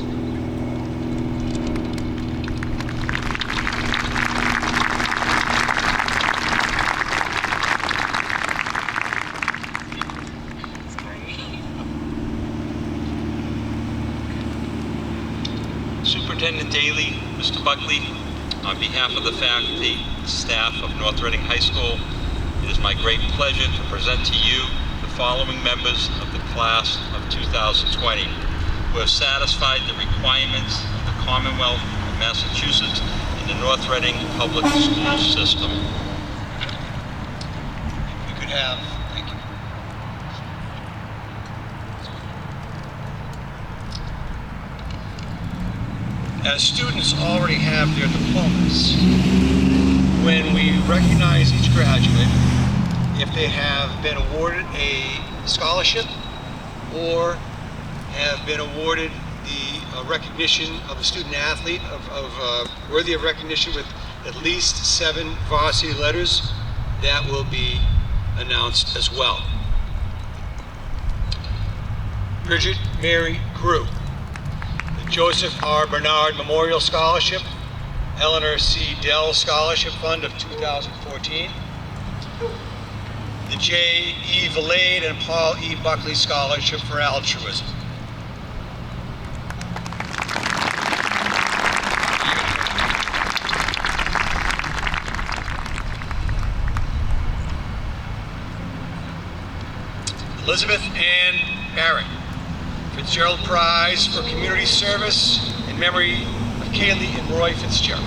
Superintendent Daly, Mr. Buckley, on behalf of the faculty, staff of North Reading High School, it is my great pleasure to present to you the following members of the class of 2020 who have satisfied the requirements of the Commonwealth of Massachusetts and the North Reading public school system. We could have, thank you. As students already have their diplomas, when we recognize each graduate, if they have been awarded a scholarship or have been awarded the recognition of a student athlete worthy of recognition with at least 7 varsity letters, that will be announced as well. Bridget Mary Grew, the Joseph R. Bernard Memorial Scholarship, Eleanor C. Dell Scholarship Fund of 2014, the J. E. Valade and Paul E. Buckley Scholarship for Altruism. Elizabeth Ann Barrett, Fitzgerald Prize for Community Service in memory of Kaylee and Roy Fitzgerald.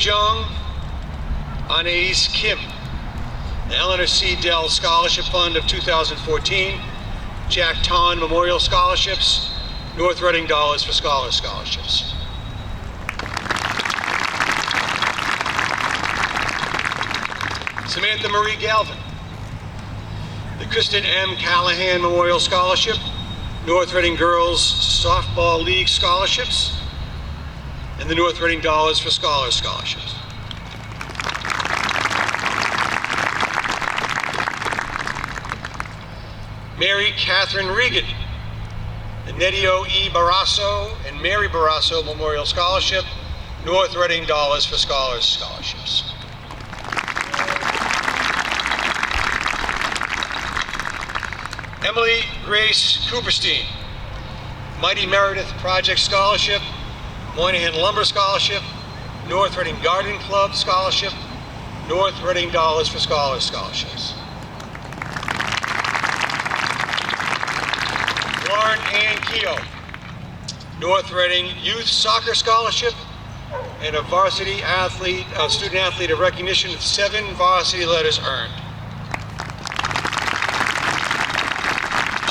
Jung Anais Kim, the Eleanor C. Dell Scholarship Fund of 2014, Jack Ton Memorial Scholarships, North Reading Dollars for Scholars Scholarships. Samantha Marie Galvin, the Kristen M. Callahan Memorial Scholarship, North Reading Girls Softball League Scholarships, and the North Reading Dollars for Scholars Scholarships. Mary Catherine Regan, the Nedio E. Barrasso and Mary Barrasso Memorial Scholarship, North Reading Dollars for Scholars Scholarships. Emily Grace Cooperstein, Mighty Meredith Project Scholarship, Moynihan Lumber Scholarship, North Reading Garden Club Scholarship, North Reading Dollars for Scholars Scholarships. Lauren Ann Keough, North Reading Youth Soccer Scholarship, and a varsity athlete, student athlete of recognition with 7 varsity letters earned.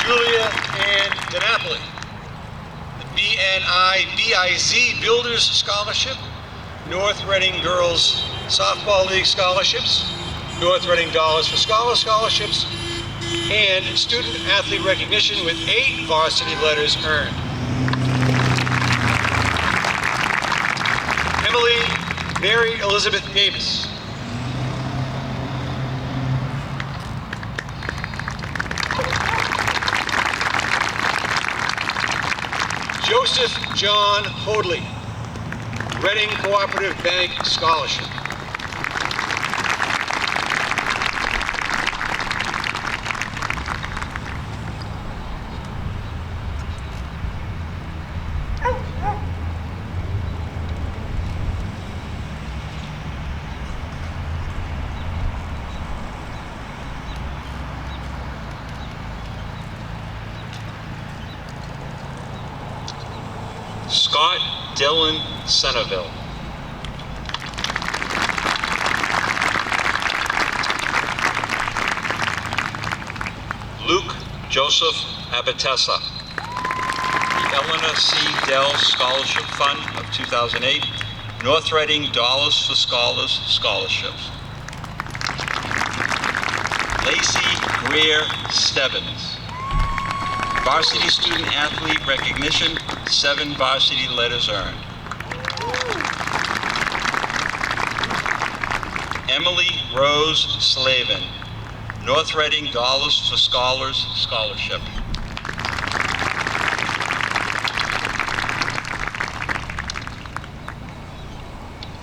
Julia Ann DiNapoli, BNI-BIZ Builders Scholarship, North Reading Girls Softball League Scholarships, North Reading Dollars for Scholars scholarships, and student athlete recognition with 8 varsity letters earned. Emily Mary Elizabeth Davis. Joseph John Hoadley, Reading Cooperative Bank Scholarship. Scott Dylan Centerville. Luke Joseph Abatessa. The Eleanor C. Dell Scholarship Fund of 2008. North Reading Dollars for Scholars scholarships. Lacey Greer Stebbins. Varsity Student Athlete Recognition, 7 varsity letters earned. Emily Rose Slavin, North Reading Dollars for Scholars Scholarship.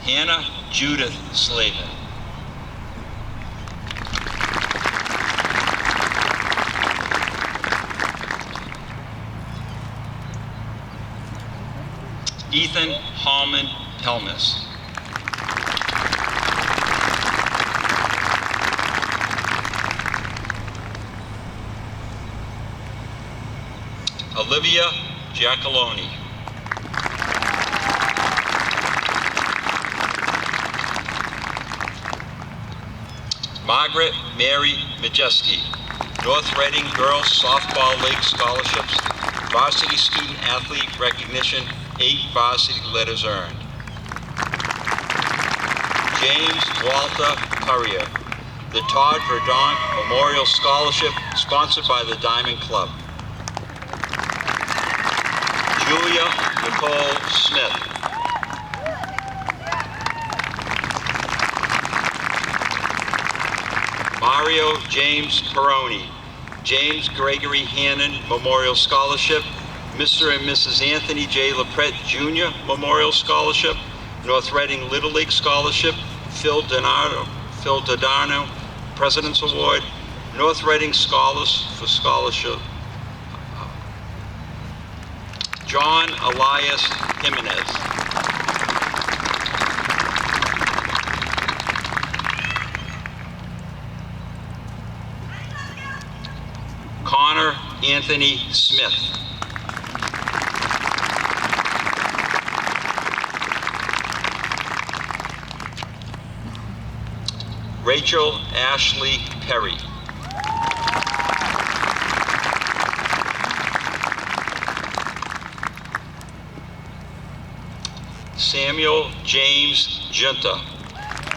Hannah Judith Slavin. Ethan Hallman Pelmis. Olivia Giacalone. Margaret Mary Majeski, North Reading Girls Softball League Scholarships, Varsity Student Athlete Recognition, 8 varsity letters earned. James Walter Currier, the Todd Verdonk Memorial Scholarship, sponsored by the Diamond Club. Julia Nicole Smith. Mario James Peroni, James Gregory Hannon Memorial Scholarship, Mr. and Mrs. Anthony J. LaPrette Jr. Memorial Scholarship, North Reading Little League Scholarship, Phil Dodano President's Award, North Reading Scholars for Scholarship, John Elias Jimenez. Connor Anthony Smith. Rachel Ashley Perry. Samuel James Junta.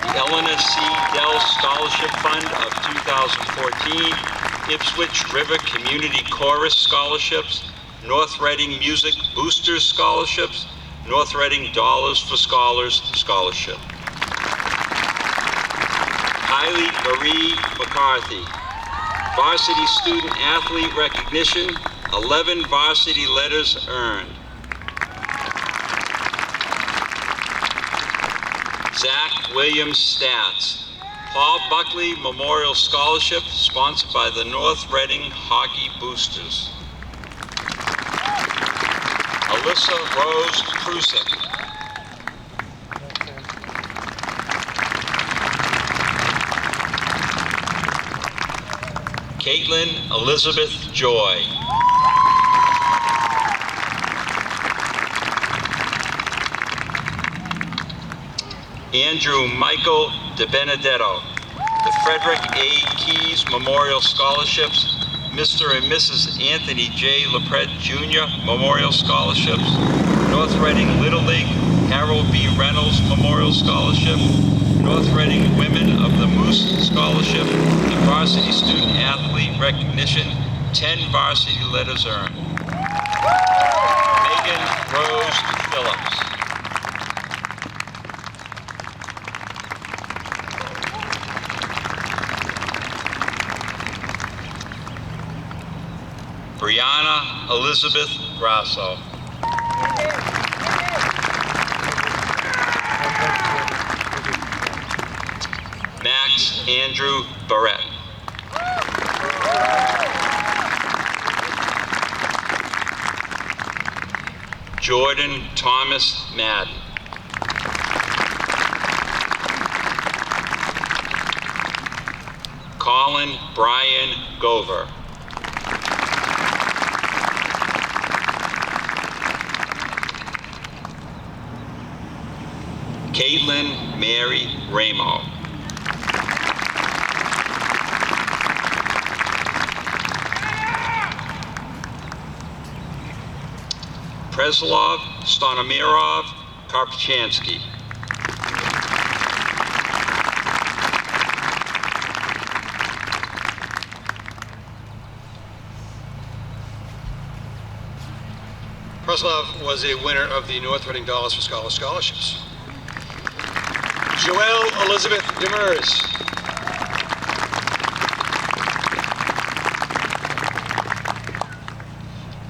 The Eleanor C. Dell Scholarship Fund of 2014, Ipswich River Community Chorus Scholarships, North Reading Music Boosters Scholarships, North Reading Dollars for Scholars Scholarship. Kylie Marie McCarthy, Varsity Student Athlete Recognition, 11 varsity letters earned. Zach Williams Stats, Paul Buckley Memorial Scholarship, sponsored by the North Reading Hockey Boosters. Alyssa Rose Krusek. Caitlin Elizabeth Joy. Andrew Michael DeBenedetto, the Frederick A. Keyes Memorial Scholarships, Mr. and Mrs. Anthony J. LaPrette Jr. Memorial Scholarships, North Reading Little League Harold B. Reynolds Memorial Scholarship, North Reading Women of the Moose Blues Scholarship and Varsity Student Athlete Recognition, 10 varsity letters earned. Megan Rose Phillips. Brianna Elizabeth Grasso. Max Andrew Barrett. Jordan Thomas Madden. Colin Brian Gover. Caitlin Mary Ramo. Preslov Stonomirov Karpchansky. Preslov was a winner of the North Reading Dollars for Scholars Scholarships. Joelle Elizabeth Demers.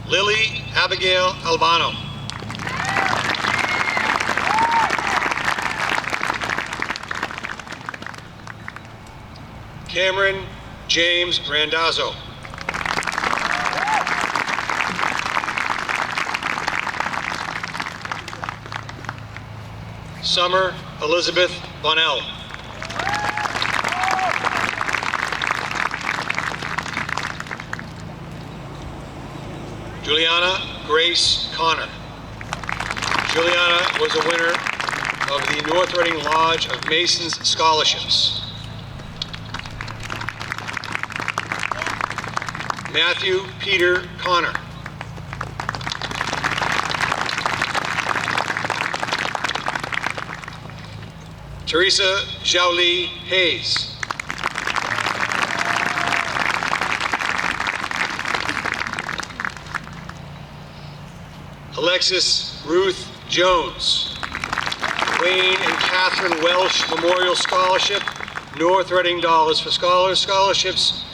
Lily Abigail Albano. Cameron James Randazzo. Summer Elizabeth Bonnell. Juliana Grace Connor. Juliana was a winner of the North Reading Lodge of Masons Scholarships. Matthew Peter Connor. Teresa Xiaoli Hayes. Alexis Ruth Jones. Wayne and Catherine Welsh Memorial Scholarship, North Reading Dollars for Scholars Scholarships,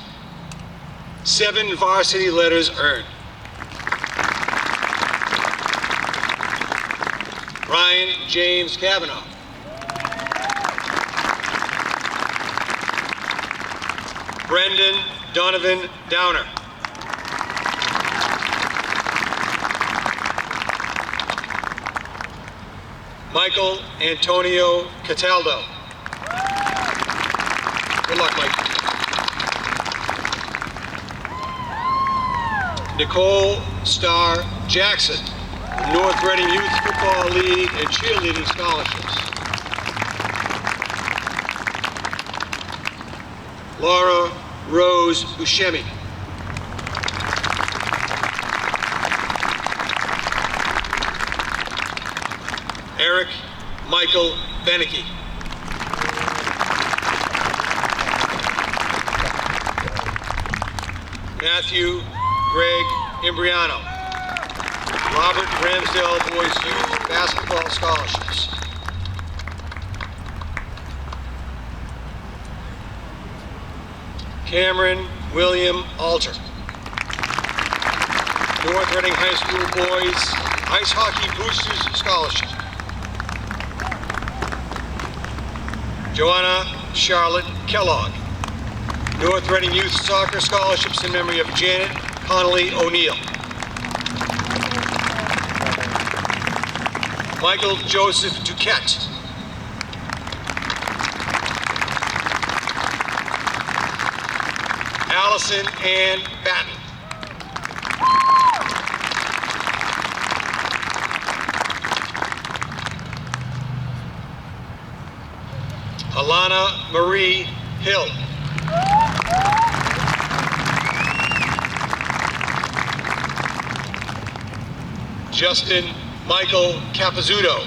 7 varsity letters earned. Ryan James Kavanaugh. Brendan Donovan Downer. Michael Antonio Cataldo. Good luck, Mike. Nicole Starr Jackson, North Reading Youth Football League and Cheerleading Scholarships. Laura Rose Buscemi. Eric Michael Beneke. Matthew Greg Imbriano. Robert Ramsdale Boys Youth Basketball Scholarships. Cameron William Alter. North Reading High School Boys Ice Hockey Boosters Scholarship. Joanna Charlotte Kellogg. North Reading Youth Soccer Scholarships in memory of Janet Connolly O'Neill. Michael Joseph Duquette. Allison Ann Batten. Alana Marie Hill. Justin Michael Capizzuto,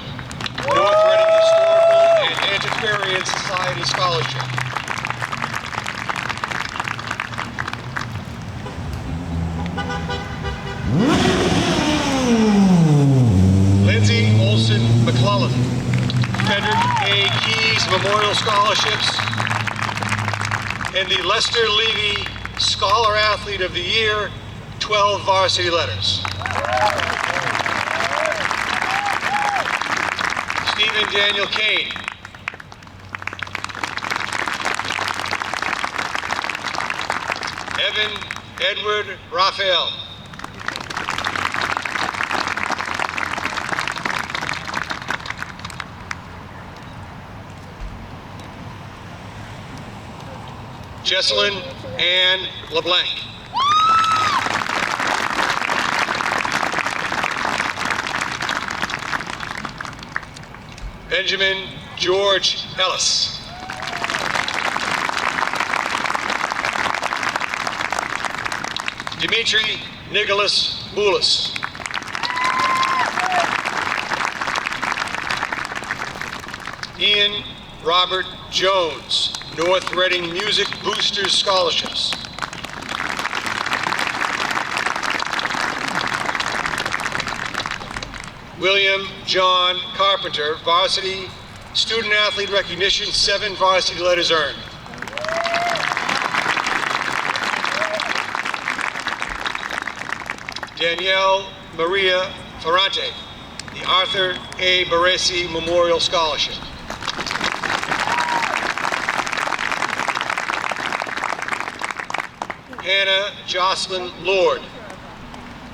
North Reading Historical and Antiquarian Society Scholarship. Memorial Scholarships, and the Lester Levy Scholar Athlete of the Year, 12 varsity letters. Stephen Daniel Kane. Evan Edward Raphael. Jesselyn Ann LeBlanc. Benjamin George Ellis. Dimitri Nicholas Boulis. Ian Robert Jones, North Reading Music Boosters Scholarships. William John Carpenter, Varsity Student Athlete Recognition, 7 varsity letters earned. Danielle Maria Ferrante, the Arthur A. Baresi Memorial Scholarship. Hannah Jocelyn Lord,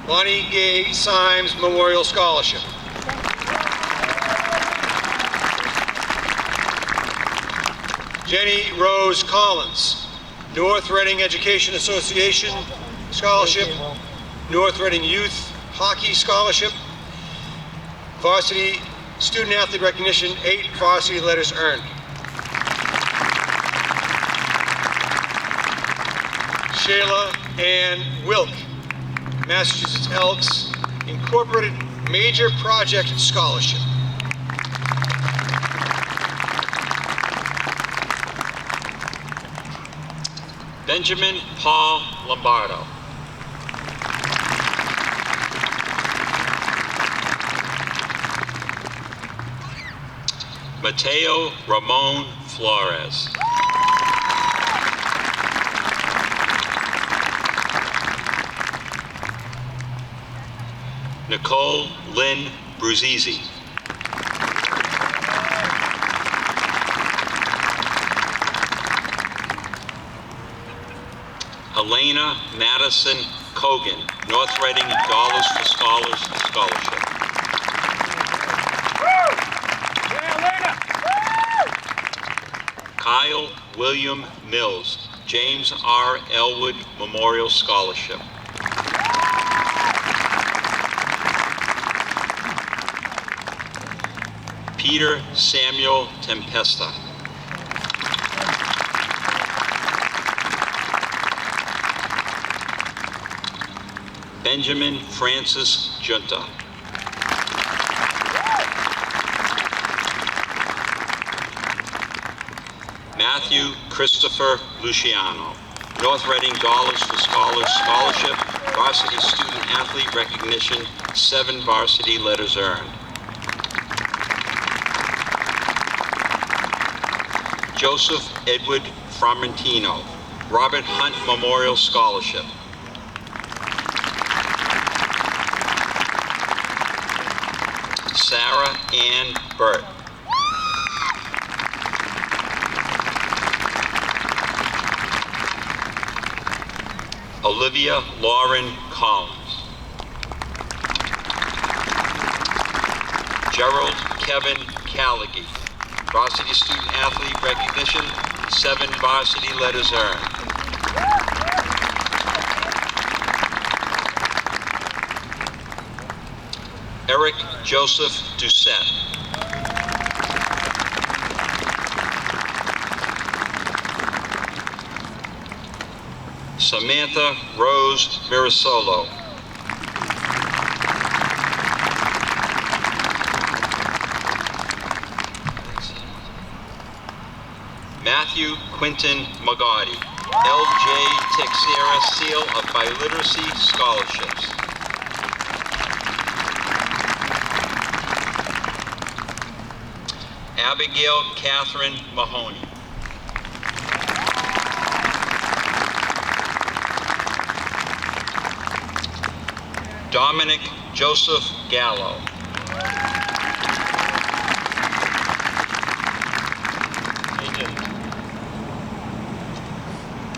Bonnie Gay Symes Memorial Scholarship. Jenny Rose Collins, North Reading Education Association Scholarship, North Reading Youth Hockey Scholarship, Varsity Student Athlete Recognition, 8 varsity letters earned. Shayla Ann Wilk, Massachusetts Elks Incorporated Major Project Scholarship. Benjamin Paul Lombardo. Mateo Ramon Flores. Nicole Lynn Bruzzese. Elena Madison Cogan, North Reading Dollars for Scholars Scholarship. Kyle William Mills, James R. Elwood Memorial Scholarship. Peter Samuel Tempesta. Benjamin Francis Junta. Matthew Christopher Luciano, North Reading Dollars for Scholars Scholarship, Varsity Student Athlete Recognition, 7 varsity letters earned. Joseph Edward Framentino, Robert Hunt Memorial Scholarship. Sarah Ann Burt. Olivia Lauren Collins. Gerald Kevin Callaghy, Varsity Student Athlete Recognition, 7 varsity letters earned. Eric Joseph Doucette. Samantha Rose Mirasolo. Matthew Quinton Magotti, L.J. Texera Seal of Biliteracy Scholarships. Abigail Catherine Mahoney. Dominic Joseph Gallo.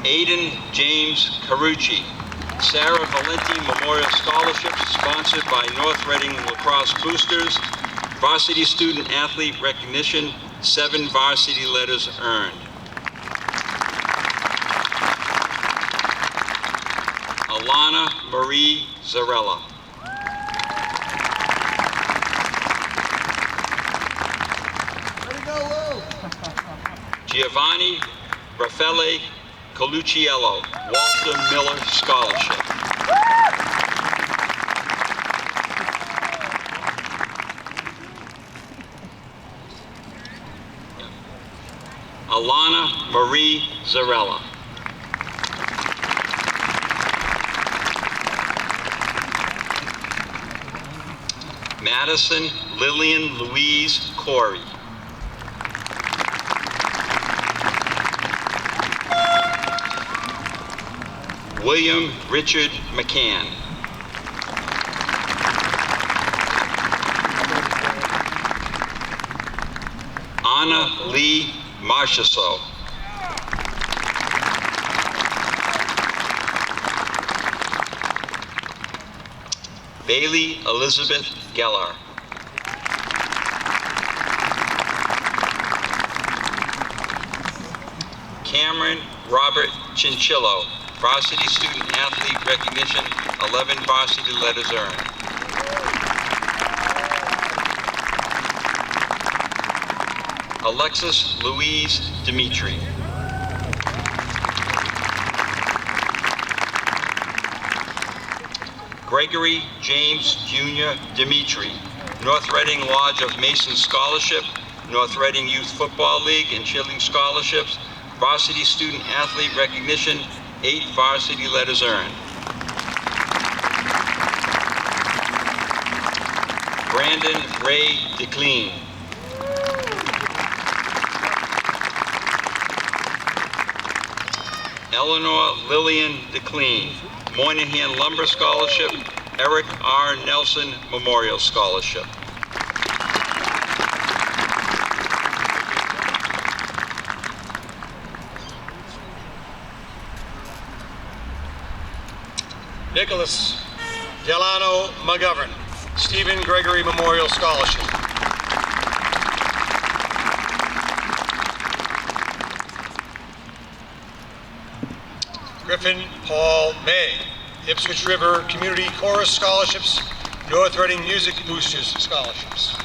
Aiden James Carucci. Sarah Valenti Memorial Scholarships sponsored by North Reading Lacrosse Boosters. Varsity Student Athlete Recognition, 7 varsity letters earned. Alana Marie Zarella. Giovanni Raffaele Colucciello, Walter Miller Scholarship. Alana Marie Zarella. Madison Lillian Louise Corey. William Richard McCann. Anna Lee Marchessault. Bailey Elizabeth Gellar. Cameron Robert Chinchillo, Varsity Student Athlete Recognition, 11 varsity letters earned. Alexis Louise Dimitri. Gregory James Jr. Dimitri, North Reading Lodge of Masons Scholarship, North Reading Youth Football League and Cheerleading Scholarships, Varsity Student Athlete Recognition, 8 varsity letters earned. Brandon Ray DeClean. Eleanor Lillian DeClean, Moynihan Lumber Scholarship, Eric R. Nelson Memorial Scholarship. Nicholas Delano McGovern, Stephen Gregory Memorial Scholarship. Griffin Paul May, Ipswich River Community Chorus Scholarships, North Reading Music Boosters Scholarships.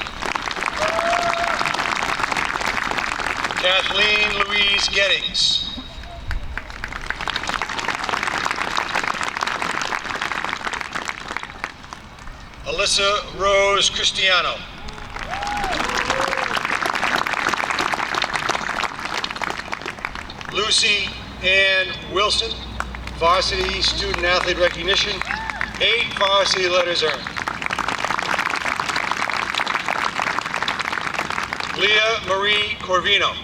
Kathleen Louise Gettings. Alyssa Rose Cristiano. Lucy Ann Wilson, Varsity Student Athlete Recognition, 8 varsity letters earned. Leah Marie Corvino.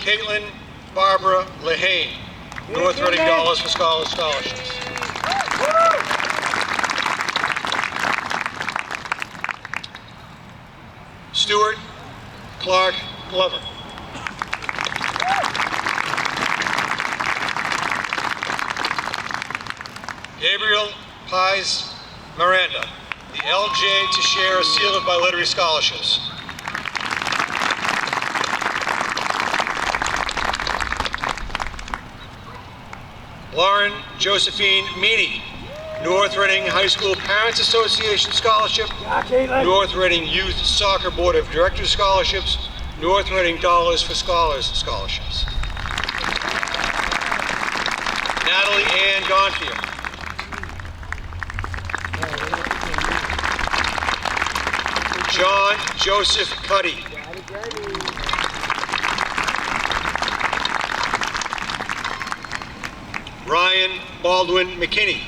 Caitlin Barbara Lehane, North Reading Dollars for Scholars Scholarships. Stuart Clark Glover. Gabriel Pies Miranda, the LJ Teixeira Seal of Bilettery Scholarships. Lauren Josephine Meany, North Reading High School Parents Association Scholarship, North Reading Youth Soccer Board of Directors Scholarships, North Reading Dollars for Scholars Scholarships. Natalie Ann Gonfield. John Joseph Cuddy. Ryan Baldwin McKinney.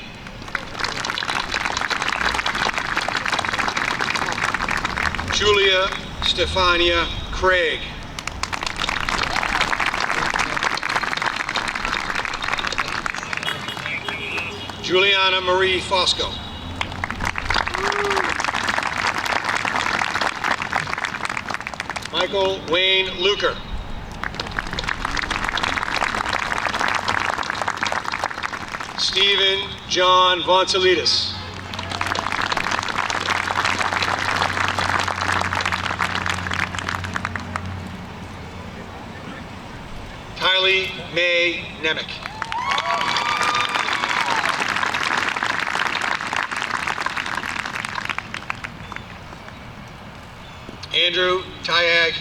Julia Stefania Craig. Juliana Marie Fosco. Michael Wayne Luker. Stephen John Vonsalides. Kylie May Nemec. Andrew Tyag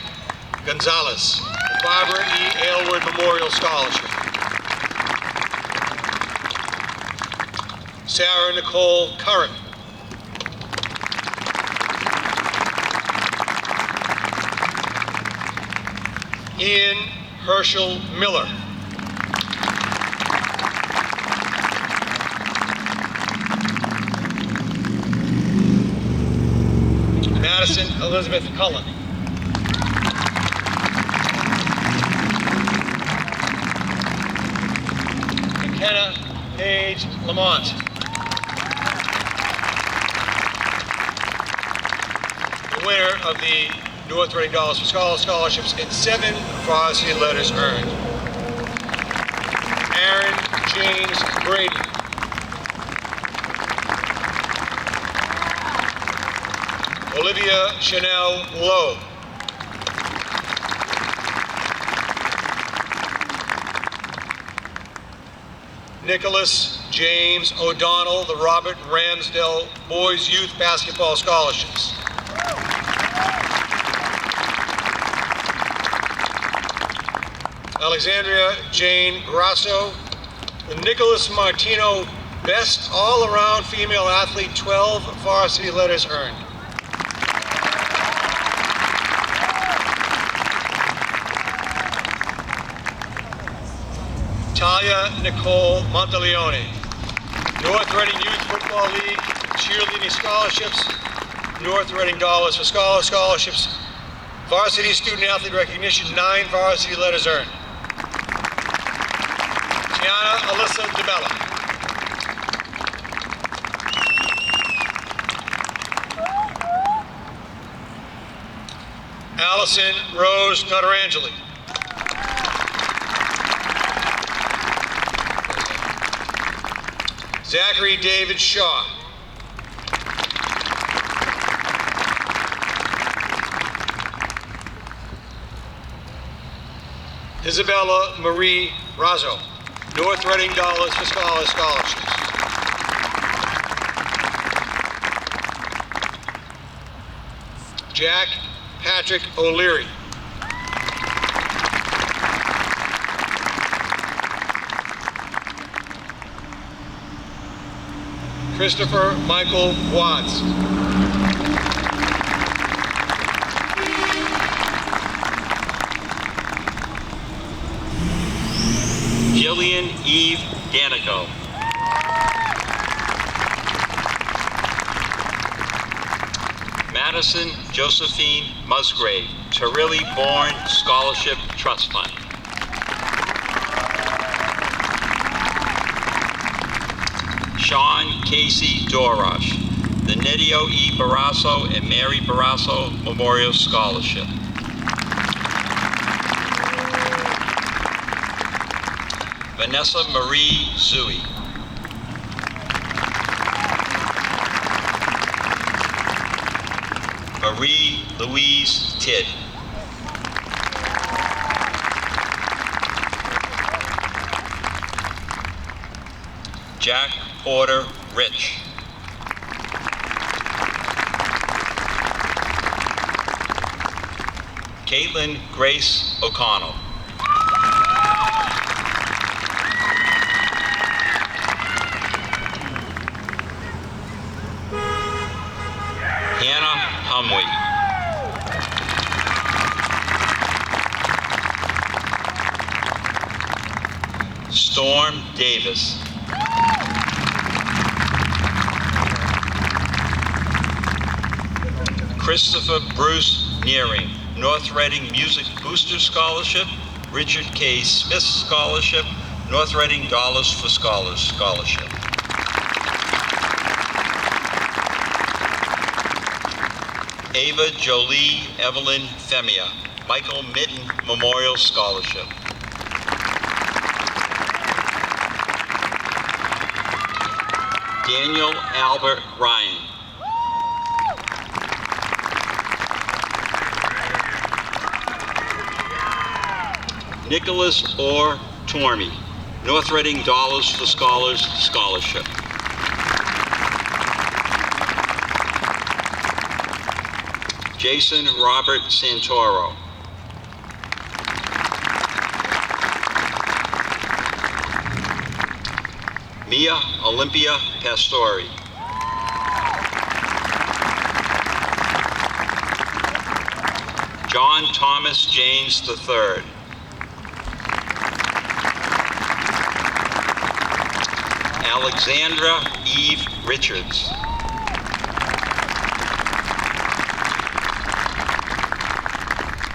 Gonzalez, the Barbara E. Aylward Memorial Scholarship. Sarah Nicole Curran. Ian Herschel Miller. Madison Elizabeth Cullen. McKenna Paige Lamont. The winner of the North Reading Dollars for Scholars Scholarships and 7 varsity letters earned. Aaron James Brady. Olivia Chanel Lowe. Nicholas James O'Donnell, the Robert Ramsdale Boys Youth Basketball Scholarships. Alexandria Jane Grasso, the Nicholas Martino Best All-Around Female Athlete, 12 varsity letters earned. Talia Nicole Monteleone, North Reading Youth Football League Cheerleading Scholarships, North Reading Dollars for Scholars Scholarships, Varsity Student Athlete Recognition, 9 varsity letters earned. Tiana Alyssa DeBella. Allison Rose Notarangeli. Zachary David Shaw. Isabella Marie Razzo, North Reading Dollars for Scholars Scholarships. Jack Patrick O'Leary. Christopher Michael Watts. Jillian Eve Danico. Madison Josephine Musgrave, Terilli Bourne Scholarship Trust Fund. Sean Casey Dorosh, the Nidio E. Barrasso and Mary Barrasso Memorial Scholarship. Vanessa Marie Zui. Marie Louise Tidd. Jack Porter Rich. Caitlin Grace O'Connell. Hannah Humwee. Storm Davis. Christopher Bruce Nearing, North Reading Music Booster Scholarship, Richard K. Smith Scholarship, North Reading Dollars for Scholars Scholarship. Ava Jolie Evelyn Femia, Michael Mitten Memorial Scholarship. Daniel Albert Ryan. Nicholas Orr Tormey, North Reading Dollars for Scholars Scholarship. Jason Robert Santoro. Mia Olympia Pastori. John Thomas James III. Alexandra Eve Richards.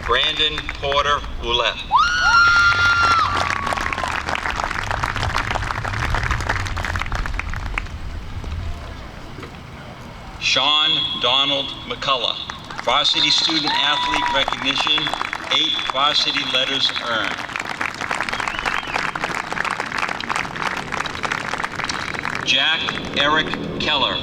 Brandon Porter Ouellette. Sean Donald McCullough, Varsity Student Athlete Recognition, 8 varsity letters earned. Jack Eric Keller,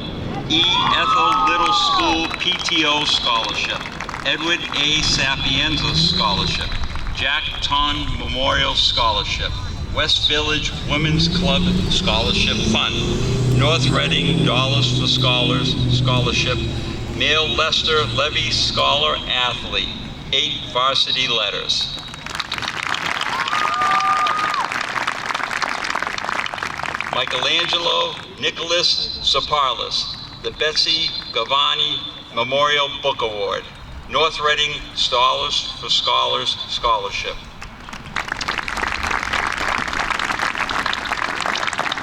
E. Ethel Little School PTO Scholarship, Edward A. Sapienza Scholarship, Jack Ton Memorial Scholarship, West Village Women's Club Scholarship Fund, North Reading Dollars for Scholars Scholarship, Male Lester Levy Scholar Athlete, 8 varsity letters. Michelangelo Nicholas Saparlis, the Betsy Gavani Memorial Book Award, North Reading Dollars for Scholars Scholarship.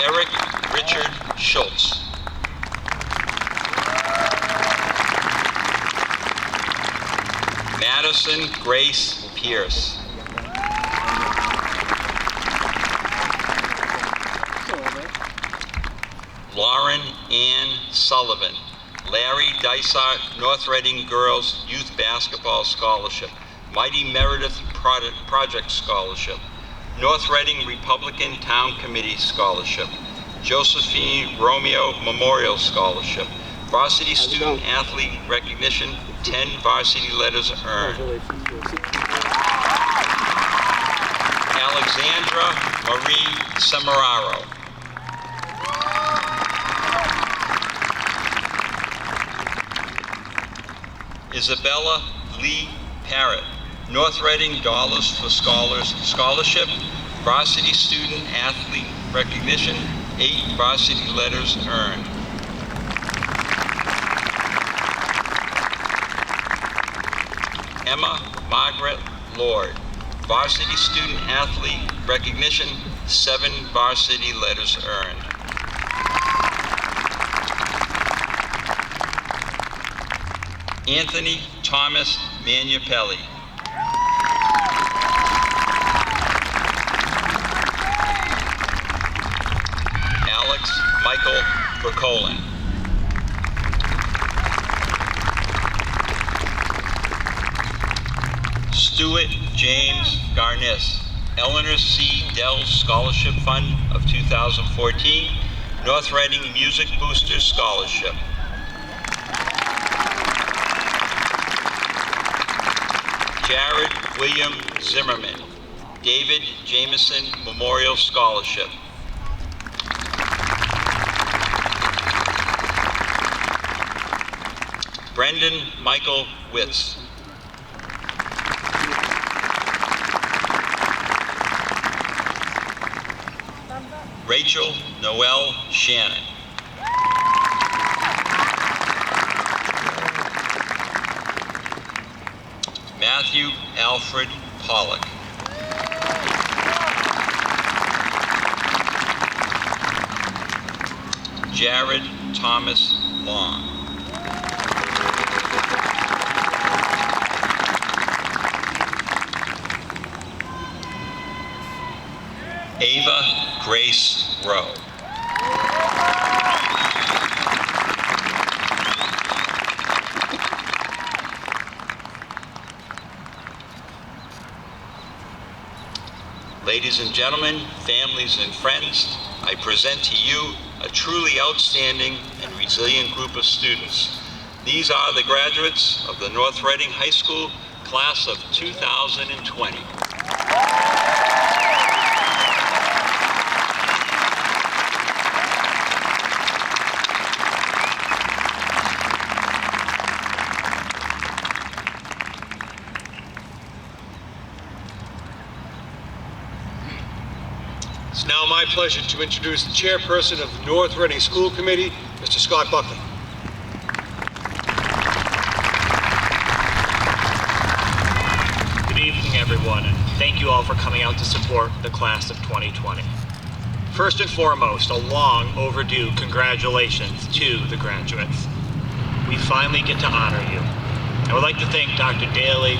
Eric Richard Schultz. Madison Grace Pierce. Lauren Ann Sullivan, Larry Dysart North Reading Girls Youth Basketball Scholarship, Mighty Meredith Project Scholarship, North Reading Republican Town Committee Scholarship, Josephine Romeo Memorial Scholarship, Varsity Student Athlete Recognition, 10 varsity letters earned. Alexandra Marie Semeraro. Isabella Lee Parrott, North Reading Dollars for Scholars Scholarship, Varsity Student Athlete Recognition, 8 varsity letters earned. Emma Margaret Lord, Varsity Student Athlete Recognition, 7 varsity letters earned. Anthony Thomas Manupelli. Alex Michael Vercolen. Stuart James Garnis, Eleanor C. Dell Scholarship Fund of 2014, North Reading Music Booster Scholarship. Jared William Zimmerman, David Jameson Memorial Scholarship. Brendan Michael Witz. Rachel Noel Shannon. Matthew Alfred Pollock. Jared Thomas Long. Grace Rowe. Ladies and gentlemen, families and friends, I present to you a truly outstanding and resilient group of students. These are the graduates of the North Reading High School class of 2020. It's now my pleasure to introduce the chairperson of the North Reading School Committee, Mr. Scott Buckley. Good evening, everyone, and thank you all for coming out to support the class of 2020. First and foremost, a long overdue congratulations to the graduates. We finally get to honor you. I would like to thank Dr. Daly,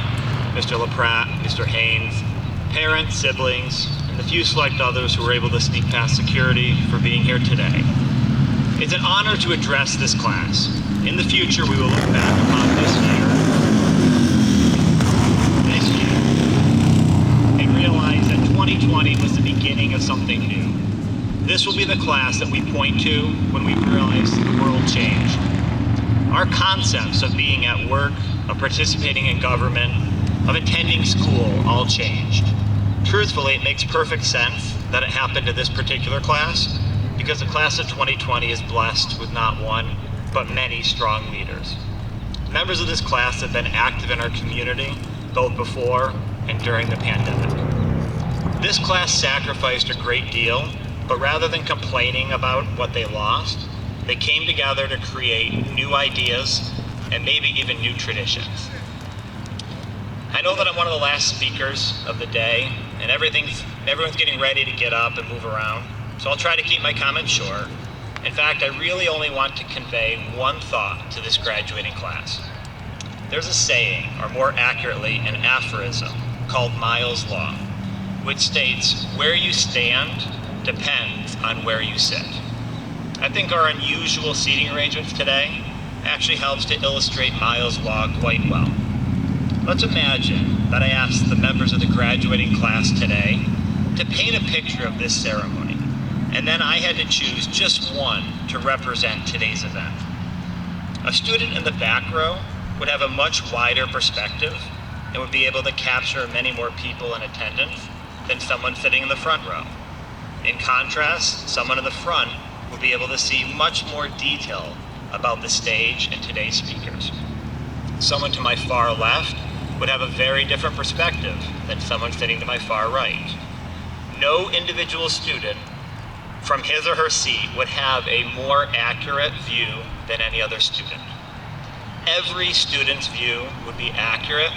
Mr. LaPratt, Mr. Haynes, parents, siblings, and the few select others who were able to sneak past security for being here today. It's an honor to address this class. In the future, we will look back upon this year, and realize that 2020 was the beginning of something new. This will be the class that we point to when we realize the world changed. Our concepts of being at work, of participating in government, of attending school all changed. Truthfully, it makes perfect sense that it happened to this particular class because the class of 2020 is blessed with not one, but many strong leaders. Members of this class have been active in our community, both before and during the pandemic. This class sacrificed a great deal, but rather than complaining about what they lost, they came together to create new ideas and maybe even new traditions. I know that I'm one of the last speakers of the day, and everyone's getting ready to get up and move around, so I'll try to keep my comments short. In fact, I really only want to convey one thought to this graduating class. There's a saying, or more accurately, an aphorism, called Miles' Law, which states, "Where you stand depends on where you sit." I think our unusual seating arrangements today actually helps to illustrate Miles' Law quite well. Let's imagine that I asked the members of the graduating class today to paint a picture of this ceremony, and then I had to choose just one to represent today's event. A student in the back row would have a much wider perspective and would be able to capture many more people in attendance than someone sitting in the front row. In contrast, someone in the front would be able to see much more detail about the stage and today's speakers. Someone to my far left would have a very different perspective than someone sitting to my far right. No individual student from his or her seat would have a more accurate view than any other student. Every student's view would be accurate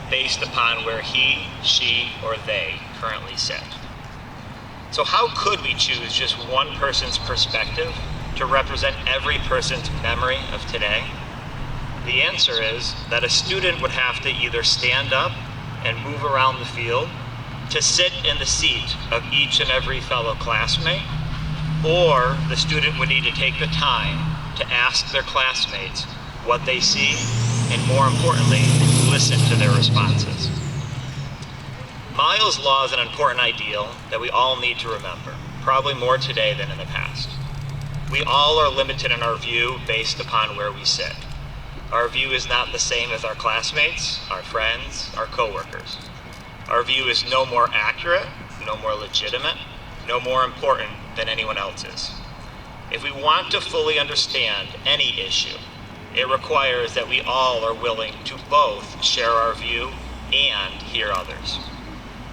based upon where he, she, or they currently sit. So how could we choose just one person's perspective to represent every person's memory of today? The answer is that a student would have to either stand up and move around the field to sit in the seat of each and every fellow classmate, or the student would need to take the time to ask their classmates what they see, and more importantly, listen to their responses. Miles' Law is an important ideal that we all need to remember, probably more today than in the past. We all are limited in our view based upon where we sit. Our view is not the same as our classmates, our friends, our coworkers. Our view is no more accurate, no more legitimate, no more important than anyone else's. If we want to fully understand any issue, it requires that we all are willing to both share our view and hear others.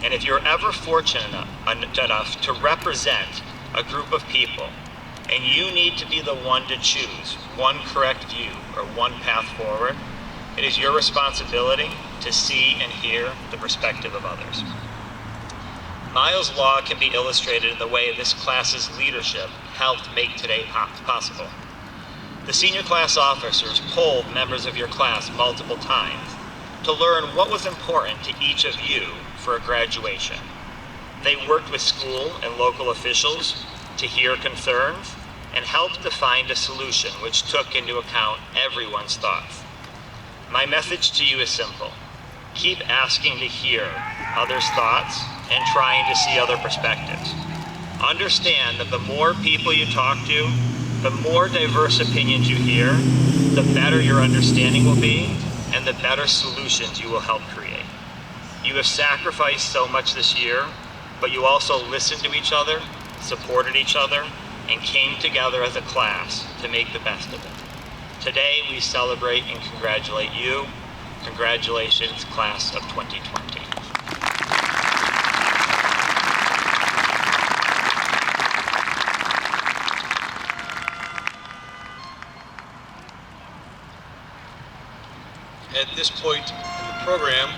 And if you're ever fortunate enough to represent a group of people, and you need to be the one to choose one correct view or one path forward, it is your responsibility to see and hear the perspective of others. Miles' Law can be illustrated in the way this class's leadership helped make today possible. The senior class officers polled members of your class multiple times to learn what was important to each of you for a graduation. They worked with school and local officials to hear concerns and helped to find a solution which took into account everyone's thoughts. My message to you is simple. Keep asking to hear others' thoughts and trying to see other perspectives. Understand that the more people you talk to, the more diverse opinions you hear, the better your understanding will be and the better solutions you will help create. You have sacrificed so much this year, but you also listened to each other, supported each other, and came together as a class to make the best of it. Today we celebrate and congratulate you. Congratulations, class of 2020. At this point in the program,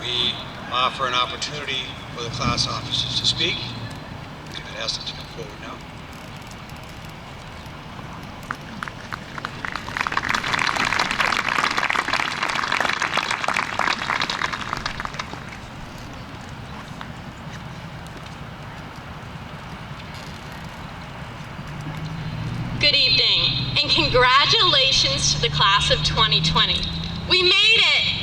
we offer an opportunity for the class officers to speak. I'm going to ask them to come forward now. Good evening, and congratulations to the class of 2020. We made it!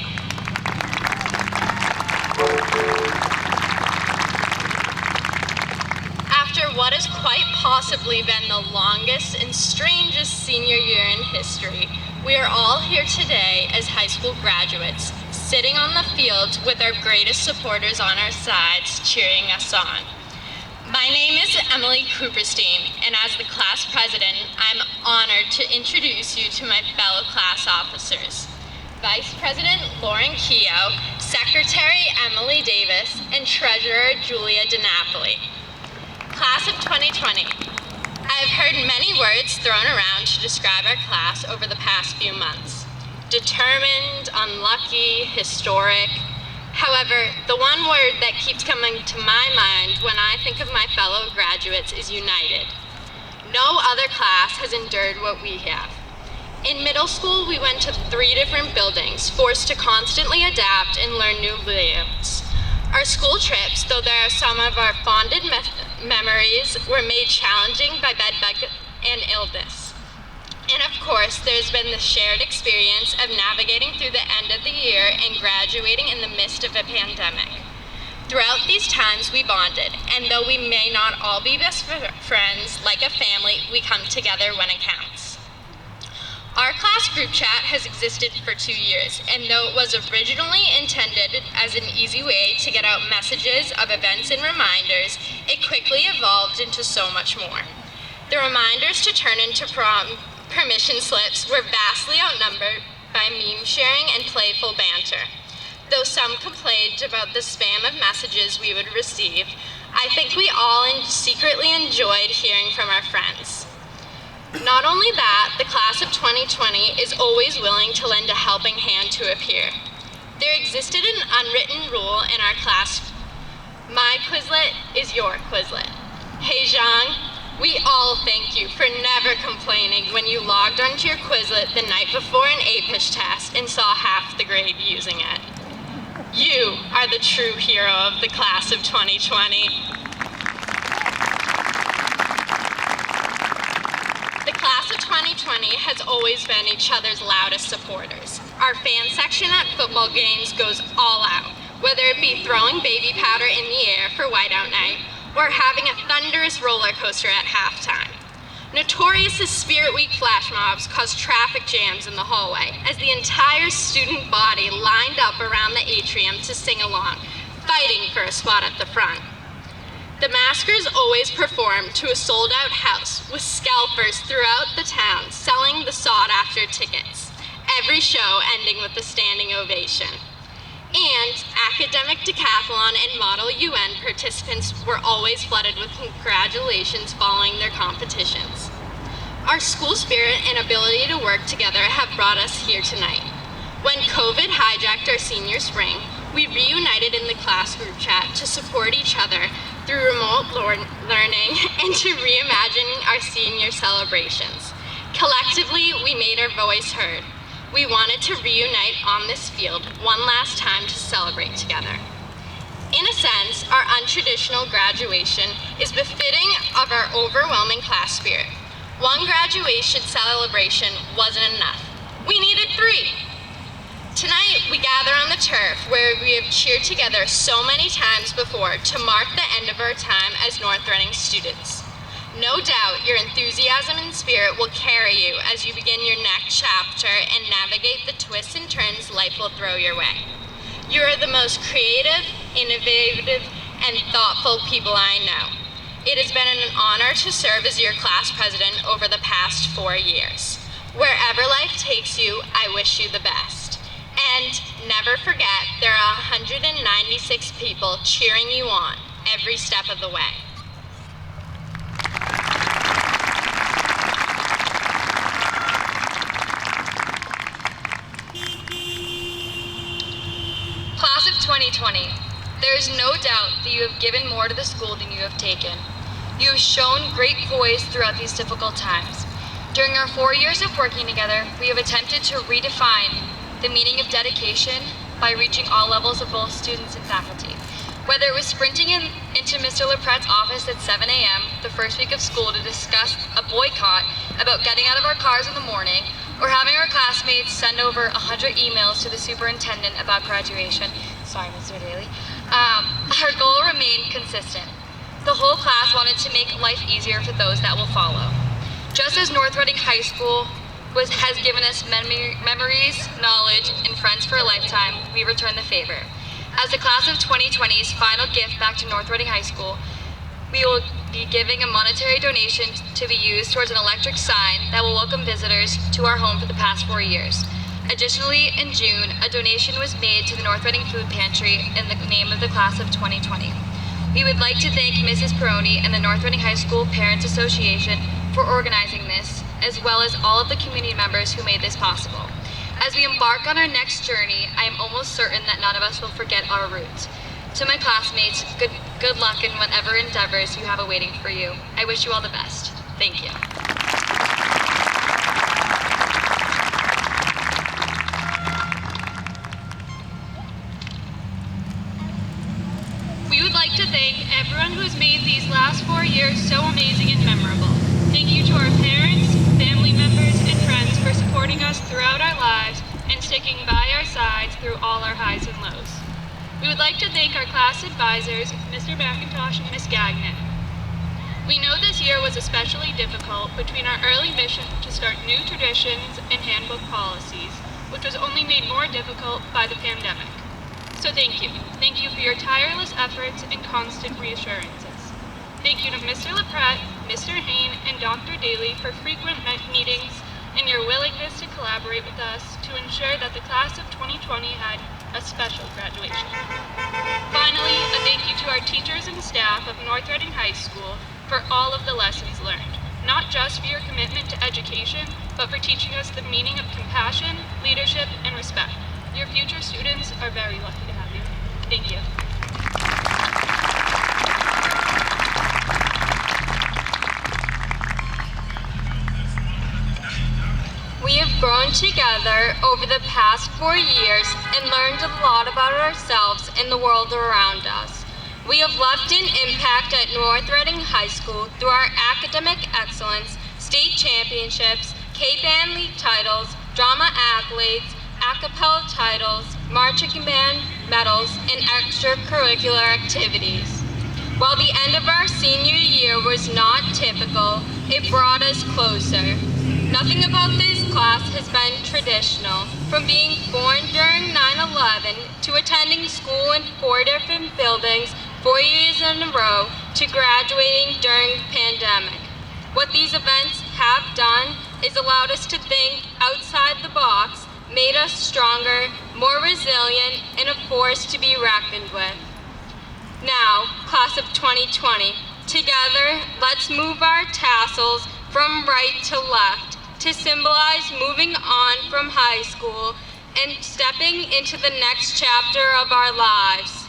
After what has quite possibly been the longest and strangest senior year in history, we are all here today as high school graduates, sitting on the field with our greatest supporters on our sides, cheering us on. My name is Emily Cooperstein, and as the class president, I'm honored to introduce you to my fellow class officers. Vice President Lauren Keogh, Secretary Emily Davis, and Treasurer Julia DiNapoli. Class of 2020. I have heard many words thrown around to describe our class over the past few months. Determined, unlucky, historic. However, the one word that keeps coming to my mind when I think of my fellow graduates is united. No other class has endured what we have. In middle school, we went to 3 different buildings, forced to constantly adapt and learn new layouts. Our school trips, though there are some of our fondest memories, were made challenging by bedbug and illness. And of course, there's been the shared experience of navigating through the end of the year and graduating in the midst of a pandemic. Throughout these times, we bonded, and though we may not all be best friends, like a family, we come together when it counts. Our class group chat has existed for 2 years, and though it was originally intended as an easy way to get out messages of events and reminders, it quickly evolved into so much more. The reminders to turn into permission slips were vastly outnumbered by meme sharing and playful banter. Though some complained about the spam of messages we would receive, I think we all secretly enjoyed hearing from our friends. Not only that, the class of 2020 is always willing to lend a helping hand to a peer. There existed an unwritten rule in our class: my Quizlet is your Quizlet. Hey Zhang, we all thank you for never complaining when you logged onto your Quizlet the night before an APISH test and saw half the grade using it. You are the true hero of the class of 2020. The class of 2020 has always been each other's loudest supporters. Our fan section at football games goes all out, whether it be throwing baby powder in the air for whiteout night or having a thunderous roller coaster at halftime. Notorious as Spirit Week flash mobs caused traffic jams in the hallway as the entire student body lined up around the atrium to sing along, fighting for a spot at the front. The maskers always performed to a sold-out house with scalpers throughout the town selling the sought-after tickets, every show ending with a standing ovation. And academic decathlon and Model UN participants were always flooded with congratulations following their competitions. Our school spirit and ability to work together have brought us here tonight. When COVID hijacked our senior spring, we reunited in the class group chat to support each other through remote learning and to reimagine our senior celebrations. Collectively, we made our voice heard. We wanted to reunite on this field one last time to celebrate together. In a sense, our untraditional graduation is befitting of our overwhelming class spirit. One graduation celebration wasn't enough. We needed 3. Tonight, we gather on the turf where we have cheered together so many times before to mark the end of our time as North Reading students. No doubt your enthusiasm and spirit will carry you as you begin your next chapter and navigate the twists and turns life will throw your way. You are the most creative, innovative, and thoughtful people I know. It has been an honor to serve as your class president over the past 4 years. Wherever life takes you, I wish you the best. And never forget, there are 196 people cheering you on every step of the way. Class of 2020, there is no doubt that you have given more to the school than you have taken. You have shown great poise throughout these difficult times. During our 4 years of working together, we have attempted to redefine the meaning of dedication by reaching all levels of both students and faculty. Whether it was sprinting into Mr. LaPrette's office at 7 a.m. the first week of school to discuss a boycott about getting out of our cars in the morning, or having our classmates send over 100 emails to the superintendent about graduation. Sorry, Mr. Daly. Our goal remained consistent. The whole class wanted to make life easier for those that will follow. Just as North Reading High School has given us memories, knowledge, and friends for a lifetime, we return the favor. As the class of 2020's final gift back to North Reading High School, we will be giving a monetary donation to be used towards an electric sign that will welcome visitors to our home for the past 4 years. Additionally, in June, a donation was made to the North Reading Food Pantry in the name of the class of 2020. We would like to thank Mrs. Peroni and the North Reading High School Parents Association for organizing this, as well as all of the community members who made this possible. As we embark on our next journey, I am almost certain that none of us will forget our roots. To my classmates, good luck in whatever endeavors you have awaiting for you. I wish you all the best. Thank you. We would like to thank everyone who has made these last 4 years so amazing and memorable. Thank you to our parents, family members, and friends for supporting us throughout our lives and sticking by our sides through all our highs and lows. We would like to thank our class advisors, Mr. McIntosh and Ms. Gagnon. We know this year was especially difficult between our early mission to start new traditions and handbook policies, which was only made more difficult by the pandemic. So thank you. Thank you for your tireless efforts and constant reassurances. Thank you to Mr. LaPrette, Mr. Hain, and Dr. Daly for frequent meetings and your willingness to collaborate with us to ensure that the class of 2020 had a special graduation. Finally, a thank you to our teachers and staff of North Reading High School for all of the lessons learned, not just for your commitment to education, but for teaching us the meaning of compassion, leadership, and respect. Your future students are very lucky to have you. Thank you. We have grown together over the past 4 years and learned a lot about ourselves and the world around us. We have left an impact at North Reading High School through our academic excellence, state championships, K-Band League titles, drama accolades, a cappella titles, marching band medals, and extracurricular activities. While the end of our senior year was not typical, it brought us closer. Nothing about this class has been traditional, from being born during 9/11 to attending school in 4 different buildings 4 years in a row to graduating during the pandemic. What these events have done is allowed us to think outside the box, made us stronger, more resilient, and a force to be reckoned with. Now, class of 2020, together, let's move our tassels from right to left to symbolize moving on from high school and stepping into the next chapter of our lives.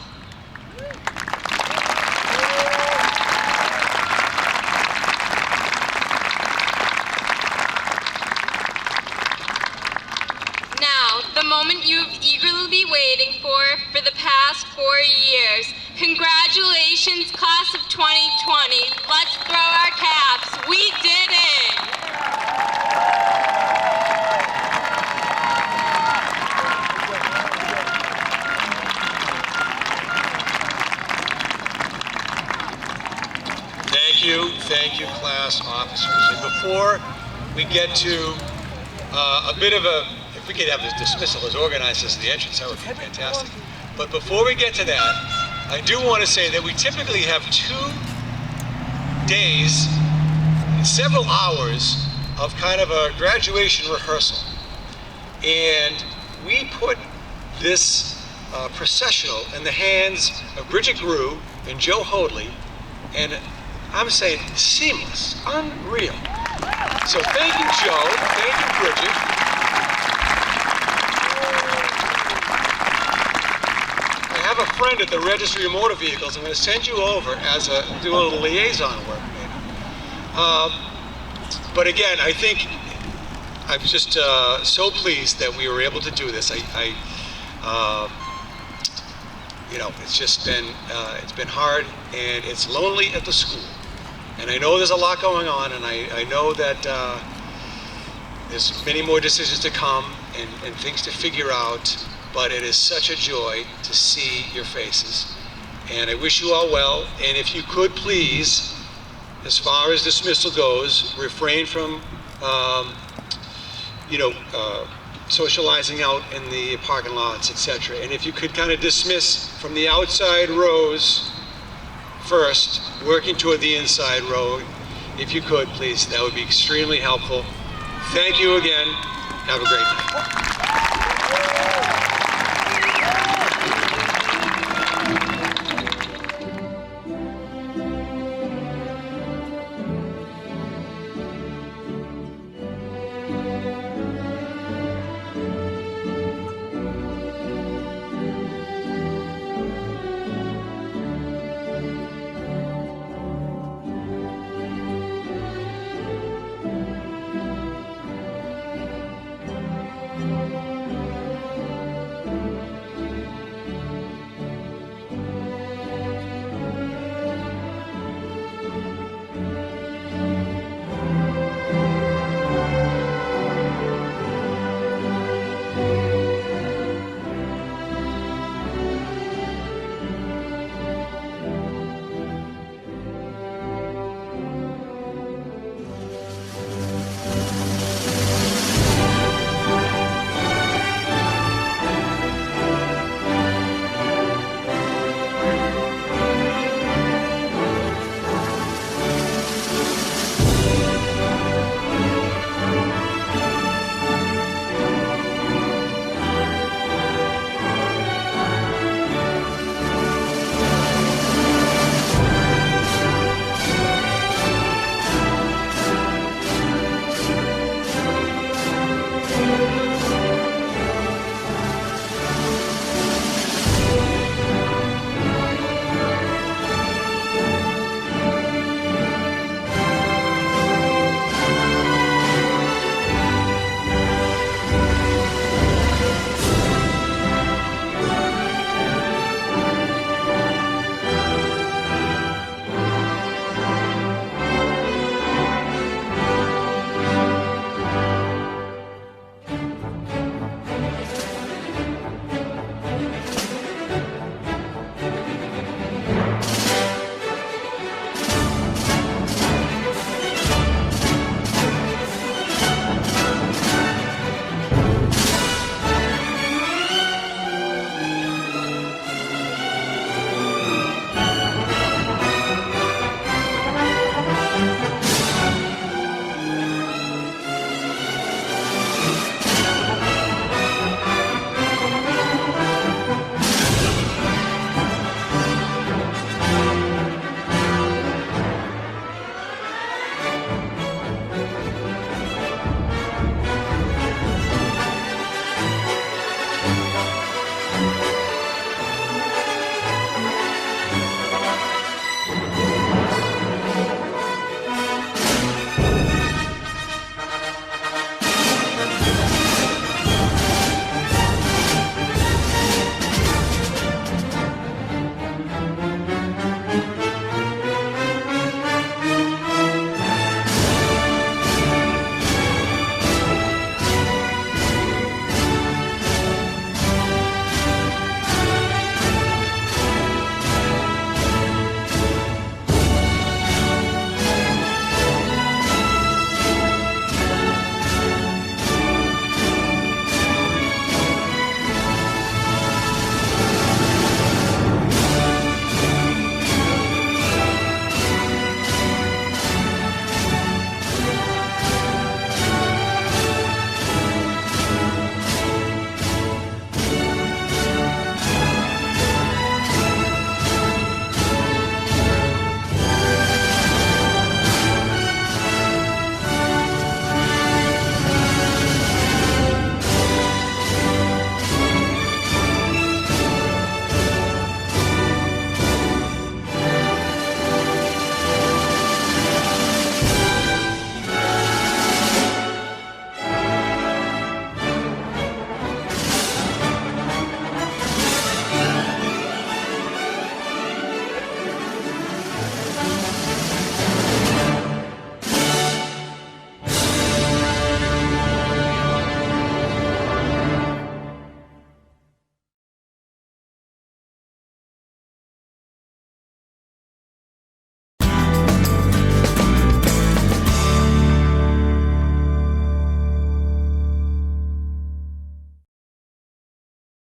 Now, the moment you've eagerly been waiting for the past 4 years, Congratulations, class of 2020. Let's throw our caps. We did it! Thank you, class officers. And before we get to a bit of a, if we could have this dismissal as organized as the entrance, that would be fantastic. But before we get to that, I do want to say that we typically have 2 days and several hours of kind of a graduation rehearsal. And we put this processional in the hands of Bridget Grew and Joe Hoadley, and I'm saying seamless, unreal. So thank you, Joe. Thank you, Bridget. I have a friend at the Registry of Motor Vehicles. I'm going to send you over as do a little liaison work, maybe. But again, I think I'm just so pleased that we were able to do this. You know, it's just been it's been hard, and it's lonely at the school. And I know there's a lot going on, and I know that there's many more decisions to come and things to figure out, but it is such a joy to see your faces. And I wish you all well, and if you could please, as far as dismissal goes, refrain from socializing out in the parking lots, etc. And if you could kind of dismiss from the outside rows first, working toward the inside row, if you could, please, that would be extremely helpful. Thank you again. Have a great night.